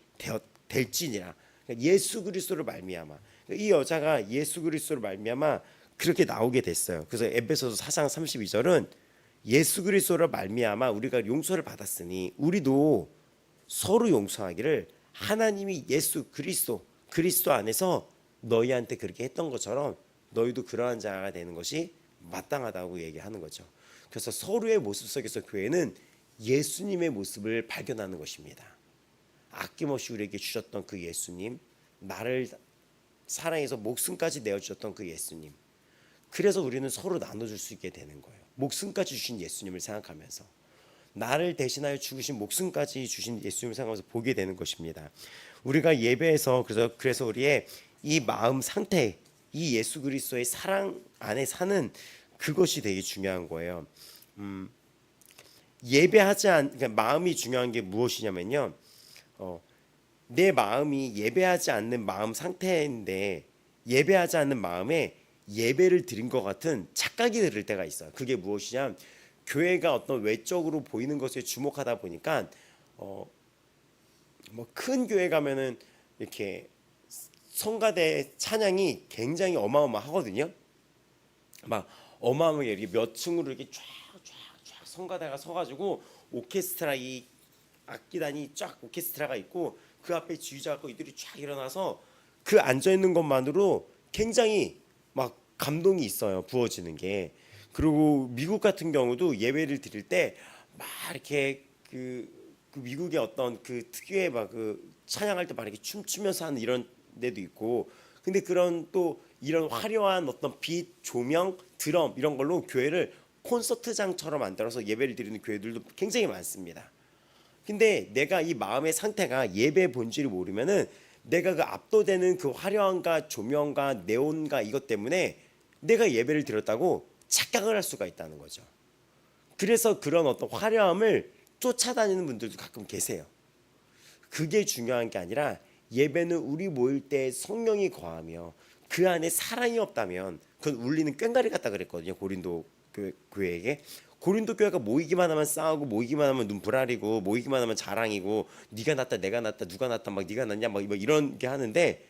될지니라. 그러니까 예수 그리스도로 말미암아, 이 여자가 예수 그리스도로 말미암아 그렇게 나오게 됐어요. 그래서 에베소서 4장 32절은 예수 그리스도로 말미암아 우리가 용서를 받았으니 우리도 서로 용서하기를 하나님이 예수 그리스도 안에서 너희한테 그렇게 했던 것처럼 너희도 그러한 자가 되는 것이 마땅하다고 얘기하는 거죠. 그래서 서로의 모습 속에서 교회는 예수님의 모습을 발견하는 것입니다. 아낌없이 우리에게 주셨던 그 예수님, 나를 사랑해서 목숨까지 내어주셨던 그 예수님, 그래서 우리는 서로 나눠줄 수 있게 되는 거예요. 목숨까지 주신 예수님을 생각하면서, 나를 대신하여 죽으신 목숨까지 주신 예수님을 생각하면서 보게 되는 것입니다. 우리가 예배에서 그래서 우리의 이 마음 상태, 이 예수 그리스도의 사랑 안에 사는 그것이 되게 중요한 거예요. 그러니까 마음이 중요한 게 무엇이냐면요, 내 마음이 예배하지 않는 마음 상태인데 예배하지 않는 마음에 예배를 드린 것 같은 착각이 들을 때가 있어요. 그게 무엇이냐, 교회가 어떤 외적으로 보이는 것에 주목하다 보니까 뭐 큰 교회 가면은 이렇게 성가대 찬양이 굉장히 어마어마하거든요. 막 어마어마하게 이렇게 몇 층으로 이렇게 쫙 성가대가 서가지고 오케스트라, 이 악기단이 쫙 오케스트라가 있고 그 앞에 지휘자가 이들이 쫙 일어나서 그 앉아 있는 것만으로 굉장히 막 감동이 있어요. 부어지는 게. 그리고 미국 같은 경우도 예배를 드릴 때 막 이렇게 그 미국의 어떤 그 특유의 막 그 찬양할 때 막 이렇게 춤추면서 하는 이런 데도 있고, 근데 그런 또 이런 화려한 어떤 빛, 조명, 드럼 이런 걸로 교회를 콘서트장처럼 만들어서 예배를 드리는 교회들도 굉장히 많습니다. 근데 내가 이 마음의 상태가 예배의 본질을 모르면은 내가 그 압도되는 그 화려함과 조명과 네온과 이것 때문에 내가 예배를 드렸다고 착각을 할 수가 있다는 거죠. 그래서 그런 어떤 화려함을 쫓아다니는 분들도 가끔 계세요. 그게 중요한 게 아니라 예배는 우리 모일 때 성령이 거하며 그 안에 사랑이 없다면 그건 울리는 꽹과리 같다 그랬거든요. 고린도 교회에게. 고린도 교회가 모이기만 하면 싸우고 모이기만 하면 눈부라리고 모이기만 하면 자랑이고 네가 낫다 내가 낫다 누가 낫다 막 네가 낫냐 막 이런 게 하는데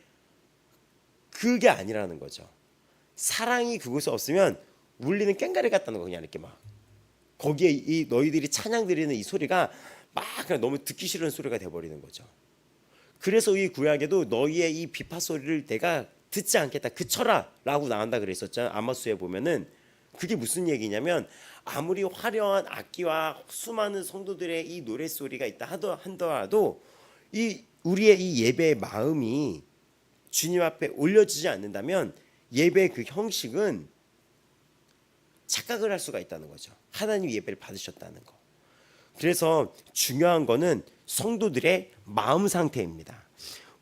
그게 아니라는 거죠. 사랑이 그곳에 없으면 울리는 꽹과리 같다는 거. 그냥 이렇게 막 거기에 이 너희들이 찬양 드리는 이 소리가 막 그냥 너무 듣기 싫은 소리가 돼버리는 거죠. 그래서 이 구약에도 너희의 이 비파 소리를 내가 듣지 않겠다 그쳐라 라고 나온다 그랬었잖아요. 아모스에 보면은 그게 무슨 얘기냐면 아무리 화려한 악기와 수많은 성도들의 이 노래소리가 있다 하더라도 이 우리의 이 예배의 마음이 주님 앞에 올려지지 않는다면 예배의 그 형식은 착각을 할 수가 있다는 거죠. 하나님이 예배를 받으셨다는 거. 그래서 중요한 거는 성도들의 마음 상태입니다.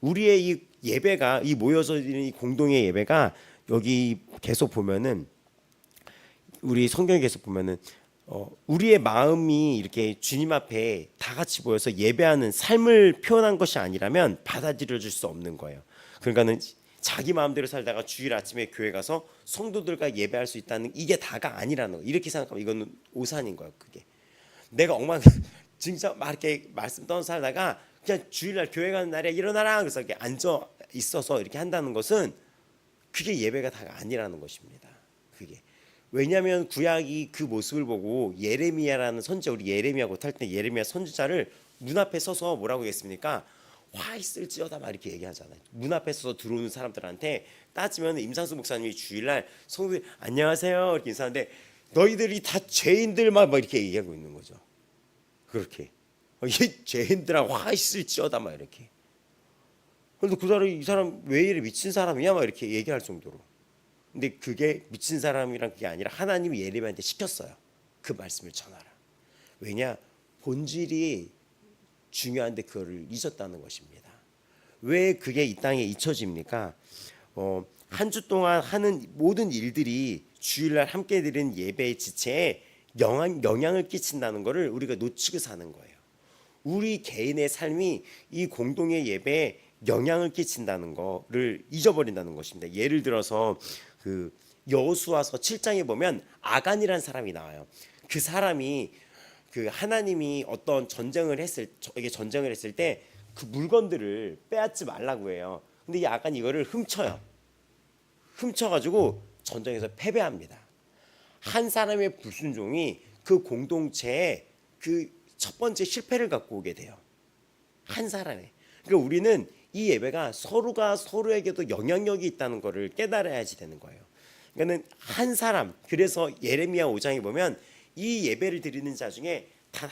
우리의 이 예배가 이 모여서 드리는 이 공동의 예배가 여기 계속 보면은 우리 성경에 계속 보면은 우리의 마음이 이렇게 주님 앞에 다 같이 모여서 예배하는 삶을 표현한 것이 아니라면 받아들여질 수 없는 거예요. 그러니까는 자기 마음대로 살다가 주일 아침에 교회 가서 성도들과 예배할 수 있다는 이게 다가 아니라는 거. 이렇게 생각하면 이거는 오산인 거예요. 그게 내가 진짜 막 이렇게 말씀 떠서 살다가 그냥 주일날 교회 가는 날에 일어나라 그래서 이렇게 앉아 있어서 이렇게 한다는 것은 그게 예배가 다가 아니라는 것입니다. 그게 왜냐하면 구약이 그 모습을 보고 예레미야라는 선지자, 우리 예레미야 곧 할 때 예레미야 선지자를 문 앞에 서서 뭐라고 했습니까? 화 있을지어다 막 이렇게 얘기하잖아요. 문 앞에 서서 들어오는 사람들한테 따지면 임상수 목사님이 주일날 성도들 안녕하세요 이렇게 인사하는데 너희들이 다 죄인들 막 이렇게 얘기하고 있는 거죠. 그렇게 이 죄인들아 화 있을지어다 막 이렇게. 그런데 그 사람 이 사람 왜 이래 미친 사람이야 막 이렇게 얘기할 정도로. 근데 그게 미친 사람이란 게 아니라 하나님이 예레미야한테 시켰어요. 그 말씀을 전하라. 왜냐 본질이 중요한데 그거를 잊었다는 것입니다. 왜 그게 이 땅에 잊혀집니까? 한 주 동안 하는 모든 일들이 주일날 함께 드리는 예배의 지체에 영향을 끼친다는 것을 우리가 놓치고 사는 거예요. 우리 개인의 삶이 이 공동의 예배에 영향을 끼친다는 거를 잊어버린다는 것입니다. 예를 들어서 그 여호수아서 7장에 보면 아간이라는 사람이 나와요. 그 사람이 그 하나님이 어떤 전쟁을 했을 때 그 물건들을 빼앗지 말라고 해요. 근데 이 아간이 이거를 훔쳐가지고 전쟁에서 패배합니다. 한 사람의 불순종이 그 공동체에 그 첫 번째 실패를 갖고 오게 돼요. 한 사람의. 그러니까 우리는 이 예배가 서로가 서로에게도 영향력이 있다는 것을 깨달아야지 되는 거예요. 그러니까는 한 사람. 그래서 예레미야 5장에 보면 이 예배를 드리는 자 중에 단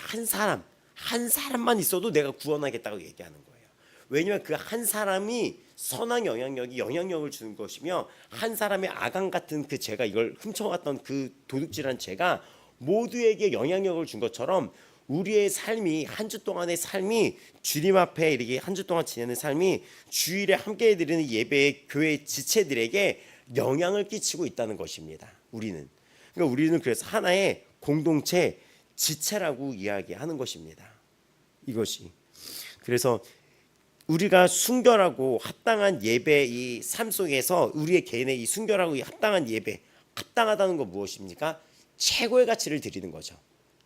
한 사람만 있어도 내가 구원하겠다고 얘기하는 거예요. 왜냐하면 그 한 사람이 선한 영향력을 주는 것이며 한 사람의 아간 같은 그 죄가 이걸 훔쳐갔던 그 도둑질한 죄가 모두에게 영향력을 준 것처럼 우리의 삶이 한 주 동안의 삶이 주님 앞에 이렇게 한 주 동안 지내는 삶이 주일에 함께 드리는 예배의 교회 지체들에게 영향을 끼치고 있다는 것입니다. 우리는 그래서 하나의 공동체 지체라고 이야기하는 것입니다. 이것이 그래서 우리가 순결하고 합당한 예배 이 삶 속에서 우리의 개인의 이 순결하고 이 합당한 예배 합당하다는 건 무엇입니까? 최고의 가치를 드리는 거죠.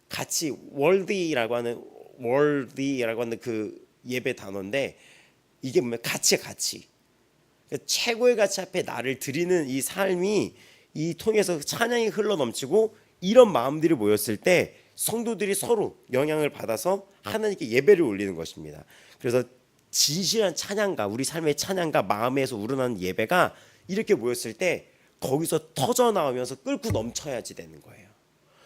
가치 worthy라고 하는 그 예배 단어인데 이게 뭐냐 가치 그러니까 최고의 가치 앞에 나를 드리는 이 삶이 이 통해서 찬양이 흘러 넘치고 이런 마음들이 모였을 때 성도들이 서로 영향을 받아서 하나님께 예배를 올리는 것입니다. 그래서 진실한 찬양가 우리 삶의 찬양가 마음에서 우러나는 예배가 이렇게 모였을 때 거기서 터져 나오면서 끓고 넘쳐야지 되는 거예요.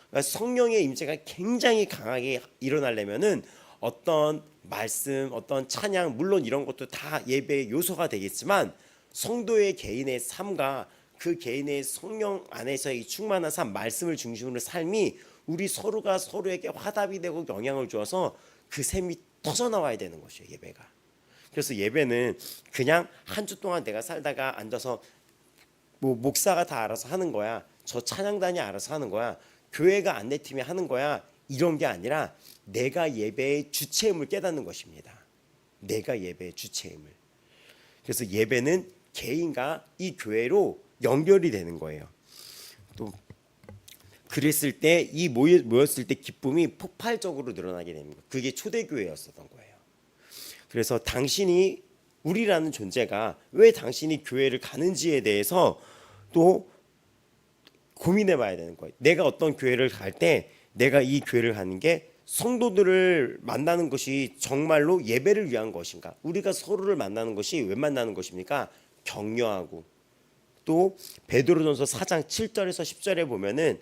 그러니까 성령의 임재가 굉장히 강하게 일어나려면은 어떤 말씀, 어떤 찬양 물론 이런 것도 다 예배의 요소가 되겠지만 성도의 개인의 삶과 그 개인의 성령 안에서의 충만한 삶, 말씀을 중심으로 삶이 우리 서로가 서로에게 화답이 되고 영향을 주어서 그 샘이 터져 나와야 되는 것이에요. 예배가. 그래서 예배는 그냥 한 주 동안 내가 살다가 앉아서 뭐 목사가 다 알아서 하는 거야. 저 찬양단이 알아서 하는 거야. 교회가 안내팀이 하는 거야. 이런 게 아니라 내가 예배의 주체임을 깨닫는 것입니다. 내가 예배의 주체임을. 그래서 예배는 개인과 이 교회로 연결이 되는 거예요. 또 그랬을 때 이 모였을 때 기쁨이 폭발적으로 늘어나게 됩니다. 그게 초대교회였었던 거예요. 그래서 당신이 우리라는 존재가 왜 당신이 교회를 가는지에 대해서 또 고민해 봐야 되는 거예요. 내가 어떤 교회를 갈 때 내가 이 교회를 가는 게 성도들을 만나는 것이 정말로 예배를 위한 것인가? 우리가 서로를 만나는 것이 왜 만나는 것입니까? 격려하고 또 베드로전서 4장 7절에서 10절에 보면은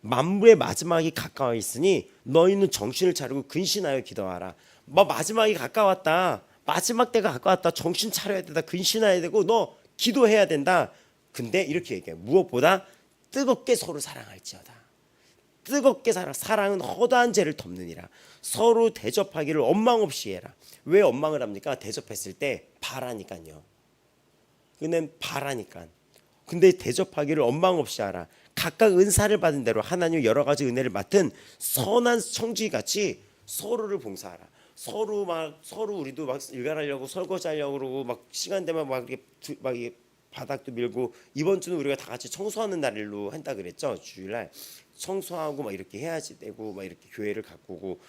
만물의 마지막이 가까워 있으니 너희는 정신을 차리고 근신하여 기도하라. 뭐 마지막이 가까웠다. 마지막 때가 가까웠다. 정신 차려야 된다. 근신해야 되고 너 기도해야 된다. 근데 이렇게 얘기해. 무엇보다 뜨겁게 서로 사랑할지어다. 뜨겁게 사랑은 허다한 죄를 덮느니라. 서로 대접하기를 원망 없이 해라. 왜 원망을 합니까? 대접했을 때 바라니까요. 그는 바라니까. 근데 대접하기를 원망 없이 하라. 각각 은사를 받은 대로 하나님 여러 가지 은혜를 맡은 선한 청지 같이 서로를 봉사하라. 서로 우리도 막 일갈하려고 설거지하려고 그러고 막 시간 되면 막 이렇게 바닥도 밀고 이번 주는 우리가 다 같이 청소하는 날로 한다 그랬죠. 주일날 청소하고 막 이렇게 해야지 되고 막 이렇게 교회를 가꾸고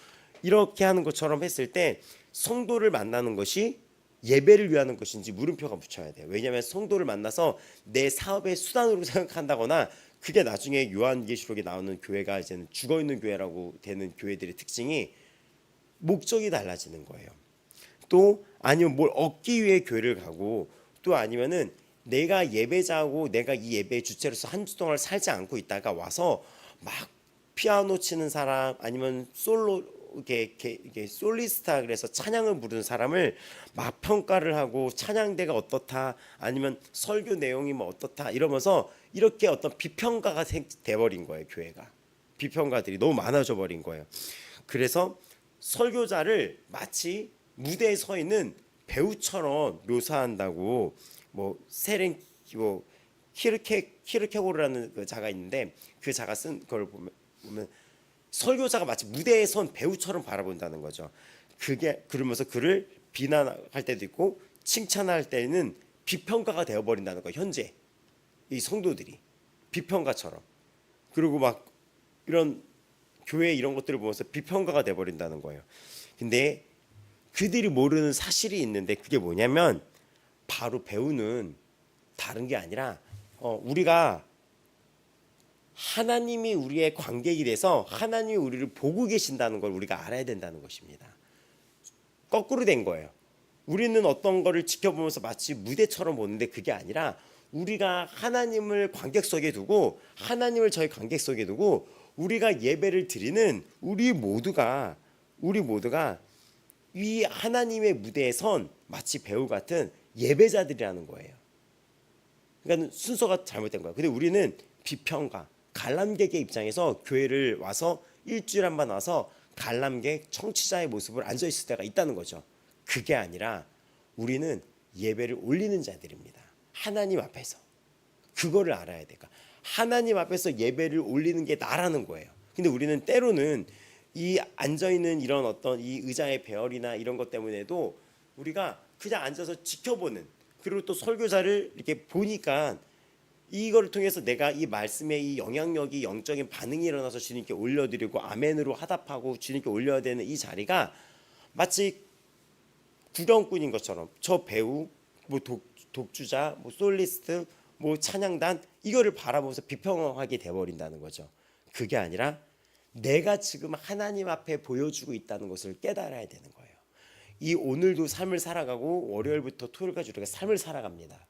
이렇게 하는 것처럼 했을 때 성도를 만나는 것이 예배를 위하는 것인지 물음표가 붙여야 돼요. 왜냐하면 성도를 만나서 내 사업의 수단으로 생각한다거나 그게 나중에 요한계시록에 나오는 교회가 이제는 죽어 있는 교회라고 되는 교회들의 특징이 목적이 달라지는 거예요. 또 아니면 뭘 얻기 위해 교회를 가고 또 아니면은 내가 예배자고 내가 이 예배의 주체로서 한 주 동안 살지 않고 있다가 와서 막 피아노 치는 사람 아니면 솔로 이게 솔리스타 그래서 찬양을 부르는 사람을 막 평가를 하고 찬양대가 어떻다 아니면 설교 내용이 뭐 어떻다 이러면서 이렇게 어떤 비평가가 돼버린 거예요. 교회가 비평가들이 너무 많아져 버린 거예요. 그래서 설교자를 마치 무대에 서 있는 배우처럼 묘사한다고 뭐 세렌 뭐 키르케고르라는 그 자가 있는데 그 자가 쓴 걸 보면 설교자가 마치 무대에 선 배우처럼 바라본다는 거죠. 그게 그러면서 그를 비난할 때도 있고 칭찬할 때는 비평가가 되어버린다는 거. 현재 이 성도들이 비평가처럼 그리고 막 이런 교회 이런 것들을 보면서 비평가가 되어버린다는 거예요. 근데 그들이 모르는 사실이 있는데 그게 뭐냐면 바로 배우는 다른 게 아니라 우리가 하나님이 우리의 관객이 돼서 하나님이 우리를 보고 계신다는 걸 우리가 알아야 된다는 것입니다. 거꾸로 된 거예요. 우리는 어떤 거를 지켜보면서 마치 무대처럼 보는데 그게 아니라 우리가 하나님을 관객 속에 두고 하나님을 저희 관객 속에 두고 우리가 예배를 드리는 우리 모두가 이 하나님의 무대에 선 마치 배우 같은 예배자들이라는 거예요. 그러니까 순서가 잘못된 거예요. 근데 우리는 비평가 관람객의 입장에서 교회를 와서 일주일에 한 번 와서 관람객 청취자의 모습을 앉아 있을 때가 있다는 거죠. 그게 아니라 우리는 예배를 올리는 자들입니다. 하나님 앞에서 그거를 알아야 돼요. 하나님 앞에서 예배를 올리는 게 나라는 거예요. 근데 우리는 때로는 이 앉아 있는 이런 어떤 이 의자의 배열이나 이런 것 때문에도 우리가 그냥 앉아서 지켜보는 그리고 또 설교자를 이렇게 보니까 이거를 통해서 내가 이 말씀의 이 영향력이 영적인 반응이 일어나서 주님께 올려드리고 아멘으로 화답하고 주님께 올려야 되는 이 자리가 마치 구경꾼인 것처럼 저 배우, 뭐 독주자, 뭐 솔리스트, 뭐 찬양단 이거를 바라보면서 비평하게 돼버린다는 거죠. 그게 아니라 내가 지금 하나님 앞에 보여주고 있다는 것을 깨달아야 되는 거예요. 이 오늘도 삶을 살아가고 월요일부터 토요일까지 우리가 삶을 살아갑니다.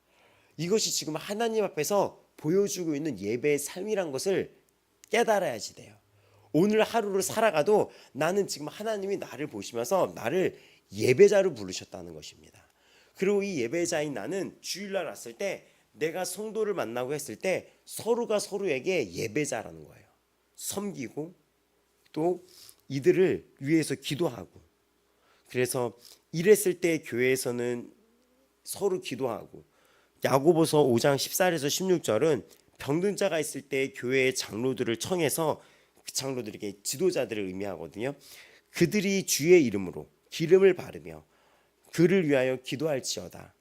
이것이 지금 하나님 앞에서 보여주고 있는 예배의 삶이란 것을 깨달아야지 돼요. 오늘 하루를 살아가도 나는 지금 하나님이 나를 보시면서 나를 예배자로 부르셨다는 것입니다. 그리고 이 예배자인 나는 주일날 왔을 때 내가 성도를 만나고 했을 때 서로가 서로에게 예배자라는 거예요. 섬기고 또 이들을 위해서 기도하고 그래서 이랬을 때 교회에서는 서로 기도하고 야고보서 5장 14절에서 16절은 병든 자가 있을 때 교회의 장로들을 청해서 그 장로들에게 지도자들을 의미하거든요. 그들이 주의 이름으로 기름을 바르며 그를 위하여 기도할지어다.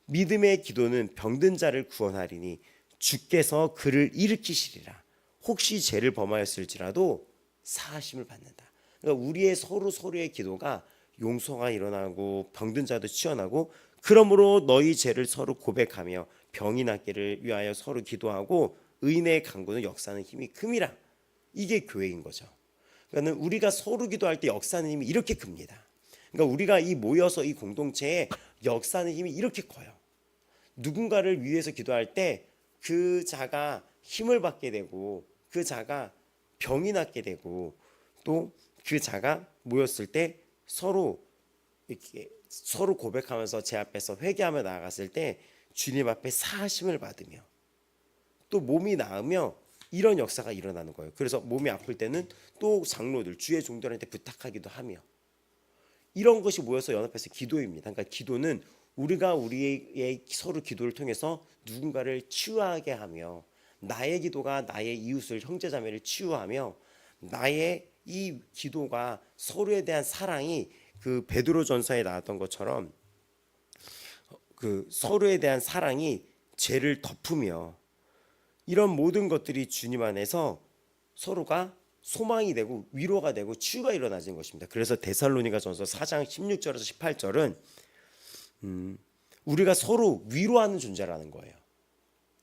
믿음의 기도는 병든 자를 구원하리니 주께서 그를 일으키시리라. 혹시 죄를 범하였을지라도 사하심을 받는다. 그러니까 우리의 서로의 기도가 용서가 일어나고 병든 자도 치유나고, 그러므로 너희 죄를 서로 고백하며 병이 낫기를 위하여 서로 기도하고 의인의 간구는 역사하는 힘이 큼이라. 이게 교회인 거죠. 그러니까 우리가 서로 기도할 때 역사하는 힘이 이렇게 큽니다. 그러니까 우리가 이 모여서 이 공동체에 역사하는 힘이 이렇게 커요. 누군가를 위해서 기도할 때 그 자가 힘을 받게 되고, 그 자가 병이 낫게 되고, 또 그 자가 모였을 때 서로 이렇게 서로 고백하면서 제 앞에서 회개하며 나아갔을 때 주님 앞에 사하심을 받으며, 또 몸이 나으며 이런 역사가 일어나는 거예요. 그래서 몸이 아플 때는 또 장로들, 주의 종들한테 부탁하기도 하며, 이런 것이 모여서 연합해서 기도입니다. 그러니까 기도는 우리가 우리의 서로 기도를 통해서 누군가를 치유하게 하며, 나의 기도가 나의 이웃을, 형제자매를 치유하며, 나의 이 기도가 서로에 대한 사랑이 그 베드로전서에 나왔던 것처럼 그 서로에 대한 사랑이 죄를 덮으며, 이런 모든 것들이 주님 안에서 서로가 소망이 되고 위로가 되고 치유가 일어나는 것입니다. 그래서 데살로니가전서 4장 16절에서 18절은 우리가 서로 위로하는 존재라는 거예요.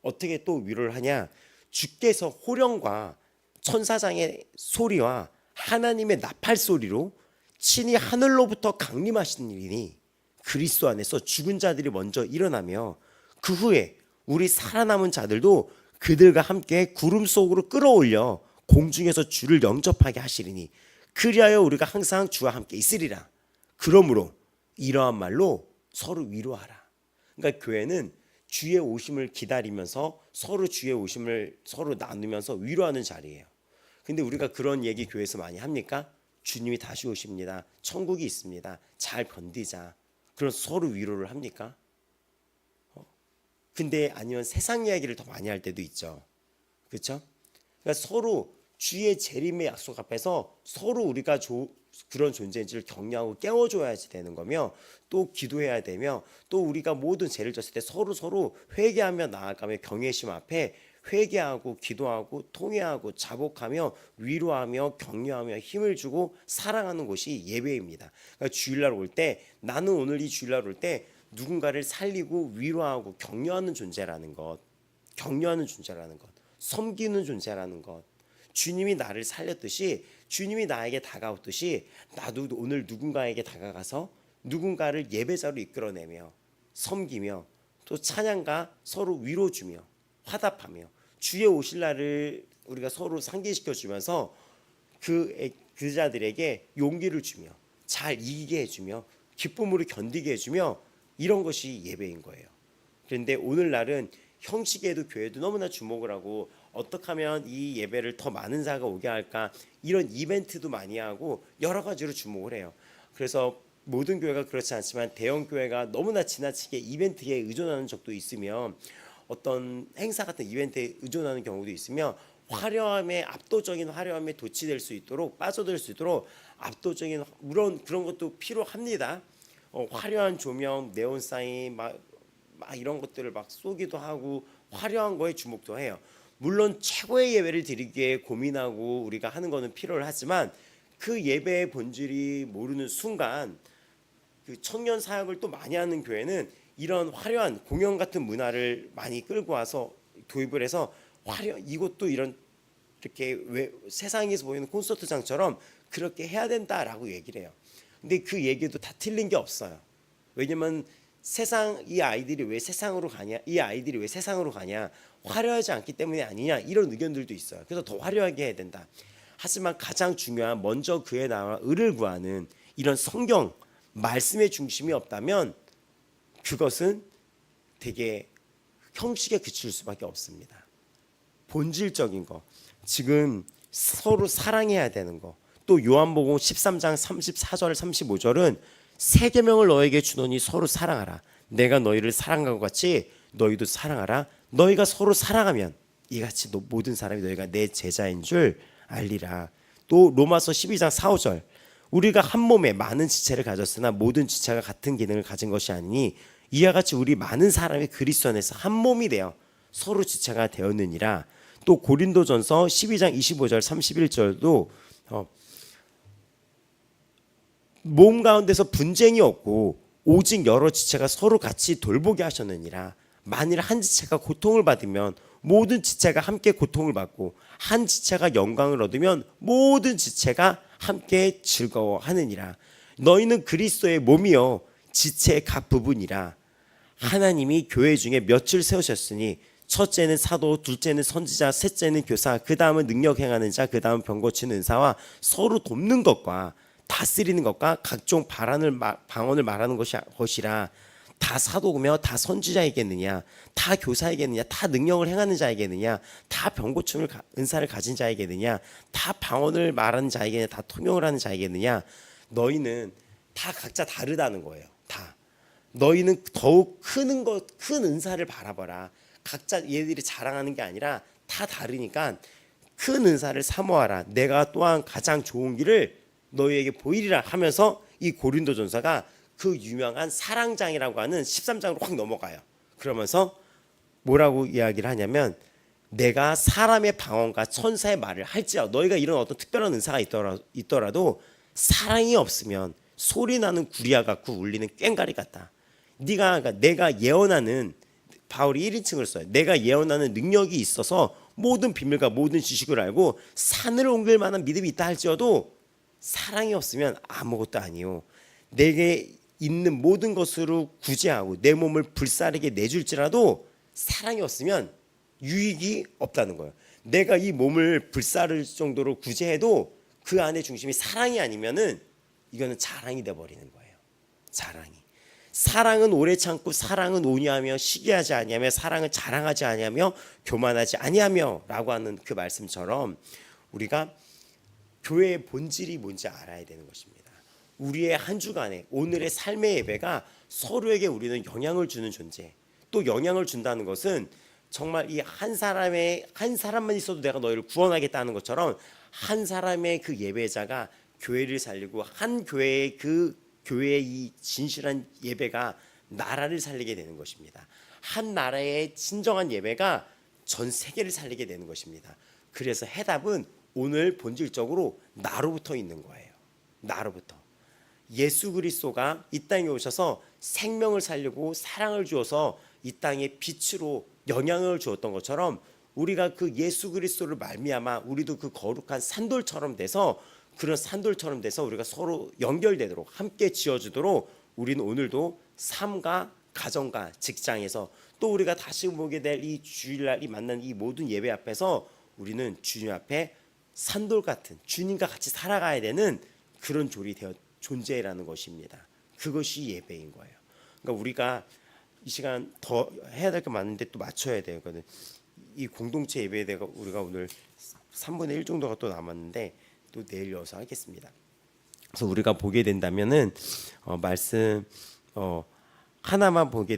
어떻게 또 위로를 하냐? 주께서 호령과 천사장의 소리와 하나님의 나팔 소리로 친히 하늘로부터 강림하시니니 그리스도 안에서 죽은 자들이 먼저 일어나며 그 후에 우리 살아남은 자들도 그들과 함께 구름 속으로 끌어올려 공중에서 주를 영접하게 하시리니 그리하여 우리가 항상 주와 함께 있으리라. 그러므로 이러한 말로 서로 위로하라. 그러니까 교회는 주의 오심을 기다리면서 서로 주의 오심을 서로 나누면서 위로하는 자리예요. 근데 우리가 그런 얘기 교회에서 많이 합니까? 주님이 다시 오십니다. 천국이 있습니다. 잘 견디자. 그래서 서로 위로를 합니까? 근데 아니면 세상 이야기를 더 많이 할 때도 있죠. 그렇죠? 그러니까 서로 주의 재림의 약속 앞에서 서로 우리가 그런 존재인지를 격려하고 깨워줘야지 되는 거며, 또 기도해야 되며, 또 우리가 모든 죄를 졌을 때 서로 회개하며 나아가며 경외심 앞에 회개하고 기도하고 통회하고 자복하며 위로하며 격려하며 힘을 주고 사랑하는 것이 예배입니다. 그러니까 주일날 올 때, 나는 오늘 이 주일날 올 때 누군가를 살리고 위로하고 격려하는 존재라는 것, 섬기는 존재라는 것, 주님이 나를 살렸듯이, 주님이 나에게 다가오듯이 나도 오늘 누군가에게 다가가서 누군가를 예배자로 이끌어내며 섬기며 또 찬양과 서로 위로주며 화답하며 주의 오실 날을 우리가 서로 상기시켜 주면서 그 자들에게 용기를 주며 잘 이기게 해주며 기쁨으로 견디게 해주며, 이런 것이 예배인 거예요. 그런데 오늘날은 형식에도 교회도 너무나 주목을 하고, 어떻게 하면 이 예배를 더 많은 자가 오게 할까, 이런 이벤트도 많이 하고 여러 가지로 주목을 해요. 그래서 모든 교회가 그렇지 않지만 대형 교회가 너무나 지나치게 이벤트에 의존하는 적도 있으며, 어떤 행사 같은 이벤트에 의존하는 경우도 있으며, 압도적인 화려함에 도취될 수 있도록, 빠져들 수 있도록 압도적인, 물론 그런 것도 필요합니다. 화려한 조명, 네온사인 막 이런 것들을 막 쏘기도 하고 화려한 거에 주목도 해요. 물론 최고의 예배를 드리기에 고민하고 우리가 하는 거는 필요하지만, 그 예배의 본질이 모르는 순간 그 청년 사역을 또 많이 하는 교회는 이런 화려한 공연 같은 문화를 많이 끌고 와서 도입을 해서 이것도 이렇게 세상에서 보이는 콘서트장처럼 그렇게 해야 된다라고 얘기를 해요. 근데 그 얘기도 다 틀린 게 없어요. 왜냐면 이 아이들이 왜 세상으로 가냐, 화려하지 않기 때문에 아니냐, 이런 의견들도 있어요. 그래서 더 화려하게 해야 된다. 하지만 가장 중요한, 먼저 그의 나라와 의를 구하는 이런 성경 말씀의 중심이 없다면 그것은 되게 형식에 그칠 수밖에 없습니다. 본질적인 거, 지금 서로 사랑해야 되는 거, 또 요한복음 13장 34절 35절은 새 계명을 너에게 주노니 서로 사랑하라. 내가 너희를 사랑한 것 같이 너희도 사랑하라. 너희가 서로 사랑하면 이같이 모든 사람이 너희가 내 제자인 줄 알리라. 또 로마서 12장 4, 5절, 우리가 한 몸에 많은 지체를 가졌으나 모든 지체가 같은 기능을 가진 것이 아니니 이와 같이 우리 많은 사람이 그리스도 안에서 한 몸이 되어 서로 지체가 되었느니라. 또 고린도전서 12장 25절 31절도 몸 가운데서 분쟁이 없고 오직 여러 지체가 서로 같이 돌보게 하셨느니라. 만일 한 지체가 고통을 받으면 모든 지체가 함께 고통을 받고 한 지체가 영광을 얻으면 모든 지체가 함께 즐거워하느니라. 너희는 그리스도의 몸이요 지체의 각 부분이라. 하나님이 교회 중에 몇을 세우셨으니 첫째는 사도, 둘째는 선지자, 셋째는 교사, 그 다음은 능력 행하는 자, 그 다음 병 고치는 은사와 서로 돕는 것과 다스리는 것과 각종 방언을 말하는 것이라. 다 사도며 다 선지자이겠느냐, 다 교사이겠느냐, 다 능력을 행하는 자이겠느냐, 다 병 고침을 은사를 가진 자이겠느냐, 다 방언을 말하는 자이겠느냐, 다 통역을 하는 자이겠느냐. 너희는 다 각자 다르다는 거예요. 다 너희는 더욱 큰 은사를 바라봐라. 각자 얘들이 자랑하는 게 아니라 다 다르니까 큰 은사를 사모하라. 내가 또한 가장 좋은 길을 너희에게 보이리라 하면서 이 고린도전서가 그 유명한 사랑장이라고 하는 13장으로 확 넘어가요. 그러면서 뭐라고 이야기를 하냐면, 내가 사람의 방언과 천사의 말을 할지라도, 너희가 이런 어떤 특별한 은사가 있더라도 사랑이 없으면 소리 나는 구리와 같고 울리는 꽹과리 같다. 그러니까 내가 예언하는, 바울이 1인칭을 써요. 내가 예언하는 능력이 있어서 모든 비밀과 모든 지식을 알고 산을 옮길 만한 믿음이 있다 할지라도 사랑이 없으면 아무것도 아니요. 내게 있는 모든 것으로 구제하고 내 몸을 불사르게 내줄지라도 사랑이 없으면 유익이 없다는 거예요. 내가 이 몸을 불사를 정도로 구제해도 그 안에 중심이 사랑이 아니면은 이거는 자랑이 돼 버리는 거예요. 자랑이. 사랑은 오래 참고 사랑은 온유하며 시기하지 아니하며 사랑은 자랑하지 아니하며 교만하지 아니하며라고 하는 그 말씀처럼 우리가 교회의 본질이 뭔지 알아야 되는 것입니다. 우리의 한 주간에 오늘의 삶의 예배가 서로에게 우리는 영향을 주는 존재. 또 영향을 준다는 것은 정말 이 한 사람만 있어도 내가 너희를 구원하겠다는 것처럼 한 사람의 그 예배자가 교회를 살리고 한 교회의 교회의 이 진실한 예배가 나라를 살리게 되는 것입니다. 한 나라의 진정한 예배가 전 세계를 살리게 되는 것입니다. 그래서 해답은 오늘 본질적으로 나로부터 있는 거예요. 나로부터. 예수 그리스도가 이 땅에 오셔서 생명을 살리고 사랑을 주어서 이 땅에 빛으로 영향을 주었던 것처럼 우리가 그 예수 그리스도를 말미암아 우리도 그 거룩한 산돌처럼 돼서, 그런 산돌처럼 돼서 우리가 서로 연결되도록 함께 지어주도록 우리는 오늘도 삶과 가정과 직장에서 또 우리가 다시 보게 될 이 주일날 이 만난 이 모든 예배 앞에서 우리는 주님 앞에 산돌 같은 주님과 같이 살아가야 되는 그런 존재라는 것입니다. 그것이 예배인 거예요. 그러니까 우리가 이 시간 더 해야 될 게 많은데 또 맞춰야 되거든. 이 공동체 예배에 대해 우리가 오늘 3분의 1 정도가 또 남았는데 또 내일 이어서 하겠습니다. 그래서 우리가 보게 된다면은 말씀 하나만 보게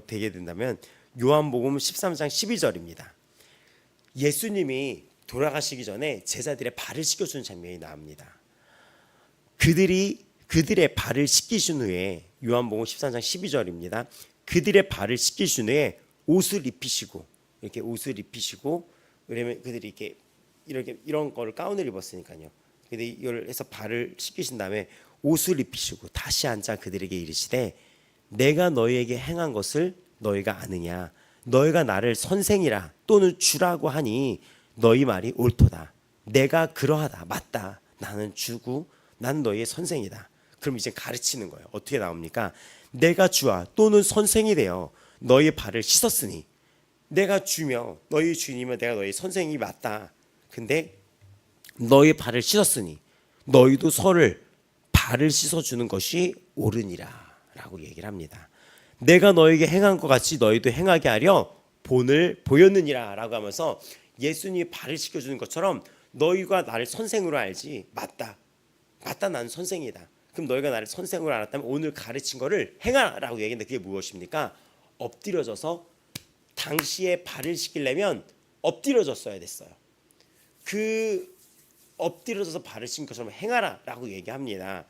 되게 된다면 요한복음 13장 12절입니다. 예수님이 돌아가시기 전에 제자들의 발을 씻겨주는 장면이 나옵니다. 그들의 발을 씻기신 후에, 요한복음 13장 12절입니다. 그들의 발을 씻기신 후에 옷을 입히시고, 이렇게 옷을 입히시고, 왜냐면 그들이 이렇게 이런 거를 가운을 입었으니까요. 근데 이걸 해서 발을 씻기신 다음에 옷을 입히시고 다시 앉아 그들에게 이르시되, 내가 너희에게 행한 것을 너희가 아느냐? 너희가 나를 선생이라 또는 주라고 하니 너희 말이 옳도다. 내가 그러하다. 맞다. 나는 주고 난 너희의 선생이다. 그럼 이제 가르치는 거예요. 어떻게 나옵니까? 내가 주와 또는 선생이 되어 너희의 발을 씻었으니, 내가 주며 너희 주님은 내가 너희 선생이 맞다. 근데 너희 발을 씻었으니 너희도 서로를 발을 씻어주는 것이 옳으니라 라고 얘기를 합니다. 내가 너에게 행한 것 같이 너희도 행하게 하려 본을 보였느니라 라고 하면서 예수님이 발을 씻겨주는 것처럼 너희가 나를 선생으로 알지. 맞다 나는 선생이다. 그럼 너희가 나를 선생으로 알았다면 오늘 가르친 거를 행하라고 얘기했는데 그게 무엇입니까? 엎드려져서, 당시에 발을 씻기려면 엎드려졌어야 됐어요. 그 엎드려져서 발을 씻긴 것처럼 행하라라고 얘기합니다.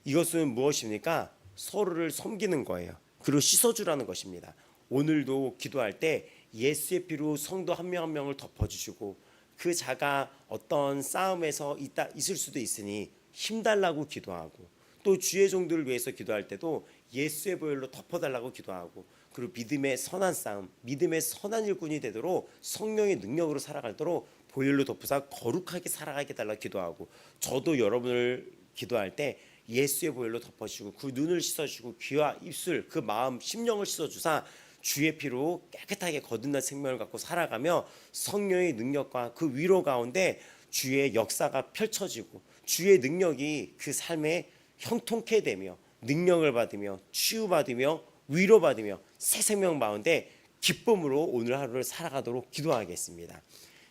이것은 무엇입니까? 서로를 섬기는 거예요. 그리고 씻어주라는 것입니다. 오늘도 기도할 때 예수의 피로 성도 한 명 한 명을 덮어주시고 그 자가 어떤 싸움에서 있을 수도 있으니 힘달라고 기도하고 또 주의 종들을 위해서 기도할 때도 예수의 보혈로 덮어달라고 기도하고 그리고 믿음의 선한 싸움, 믿음의 선한 일꾼이 되도록 성령의 능력으로 살아가도록 보혈로 덮으사 거룩하게 살아가게 달라고 기도하고 저도 여러분을 기도할 때 예수의 보혈로 덮어주시고 그 눈을 씻어주시고 귀와 입술 그 마음 심령을 씻어주사 주의 피로 깨끗하게 거듭난 생명을 갖고 살아가며 성령의 능력과 그 위로 가운데 주의 역사가 펼쳐지고 주의 능력이 그 삶에 형통케 되며 능력을 받으며 치유받으며 위로받으며 새 생명 가운데 기쁨으로 오늘 하루를 살아가도록 기도하겠습니다.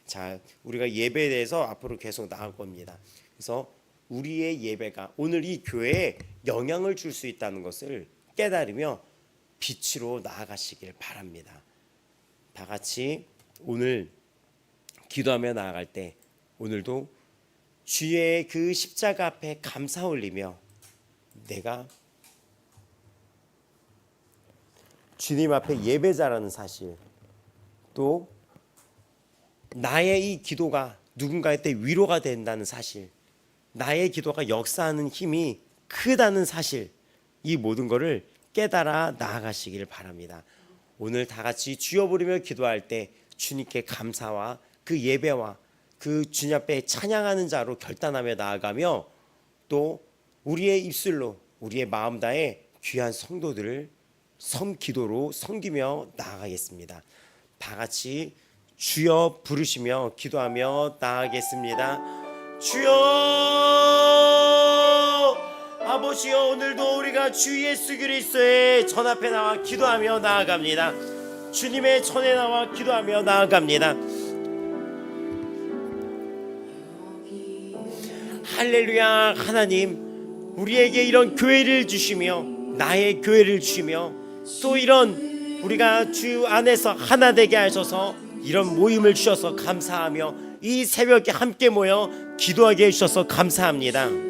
자, 우리가 예배에 대해서 앞으로 계속 나갈 겁니다. 그래서 우리의 예배가 오늘 이 교회에 영향을 줄 수 있다는 것을 깨달으며 빛으로 나아가시길 바랍니다. 다 같이 오늘 기도하며 나아갈 때 오늘도 주의 그 십자가 앞에 감사 올리며 내가 주님 앞에 예배자라는 사실 또 나의 이 기도가 누군가한테 위로가 된다는 사실 나의 기도가 역사하는 힘이 크다는 사실 이 모든 것을 깨달아 나아가시길 바랍니다. 오늘 다 같이 주여 부르며 기도할 때 주님께 감사와 그 예배와 그 주님 앞에 찬양하는 자로 결단하며 나아가며 또 우리의 입술로 우리의 마음 다해 귀한 성도들을 기도로 섬기며 나아가겠습니다. 다 같이 주여 부르시며 기도하며 나아가겠습니다. 주여 아버지여 오늘도 우리가 주 예수 그리스도의 전 앞에 나와 기도하며 나아갑니다. 주님의 전에 나와 기도하며 나아갑니다. 할렐루야. 하나님 우리에게 이런 교회를 주시며 나의 교회를 주시며 또 이런 우리가 주 안에서 하나 되게 하셔서 이런 모임을 주셔서 감사하며 이 새벽에 함께 모여 기도하게 해주셔서 감사합니다.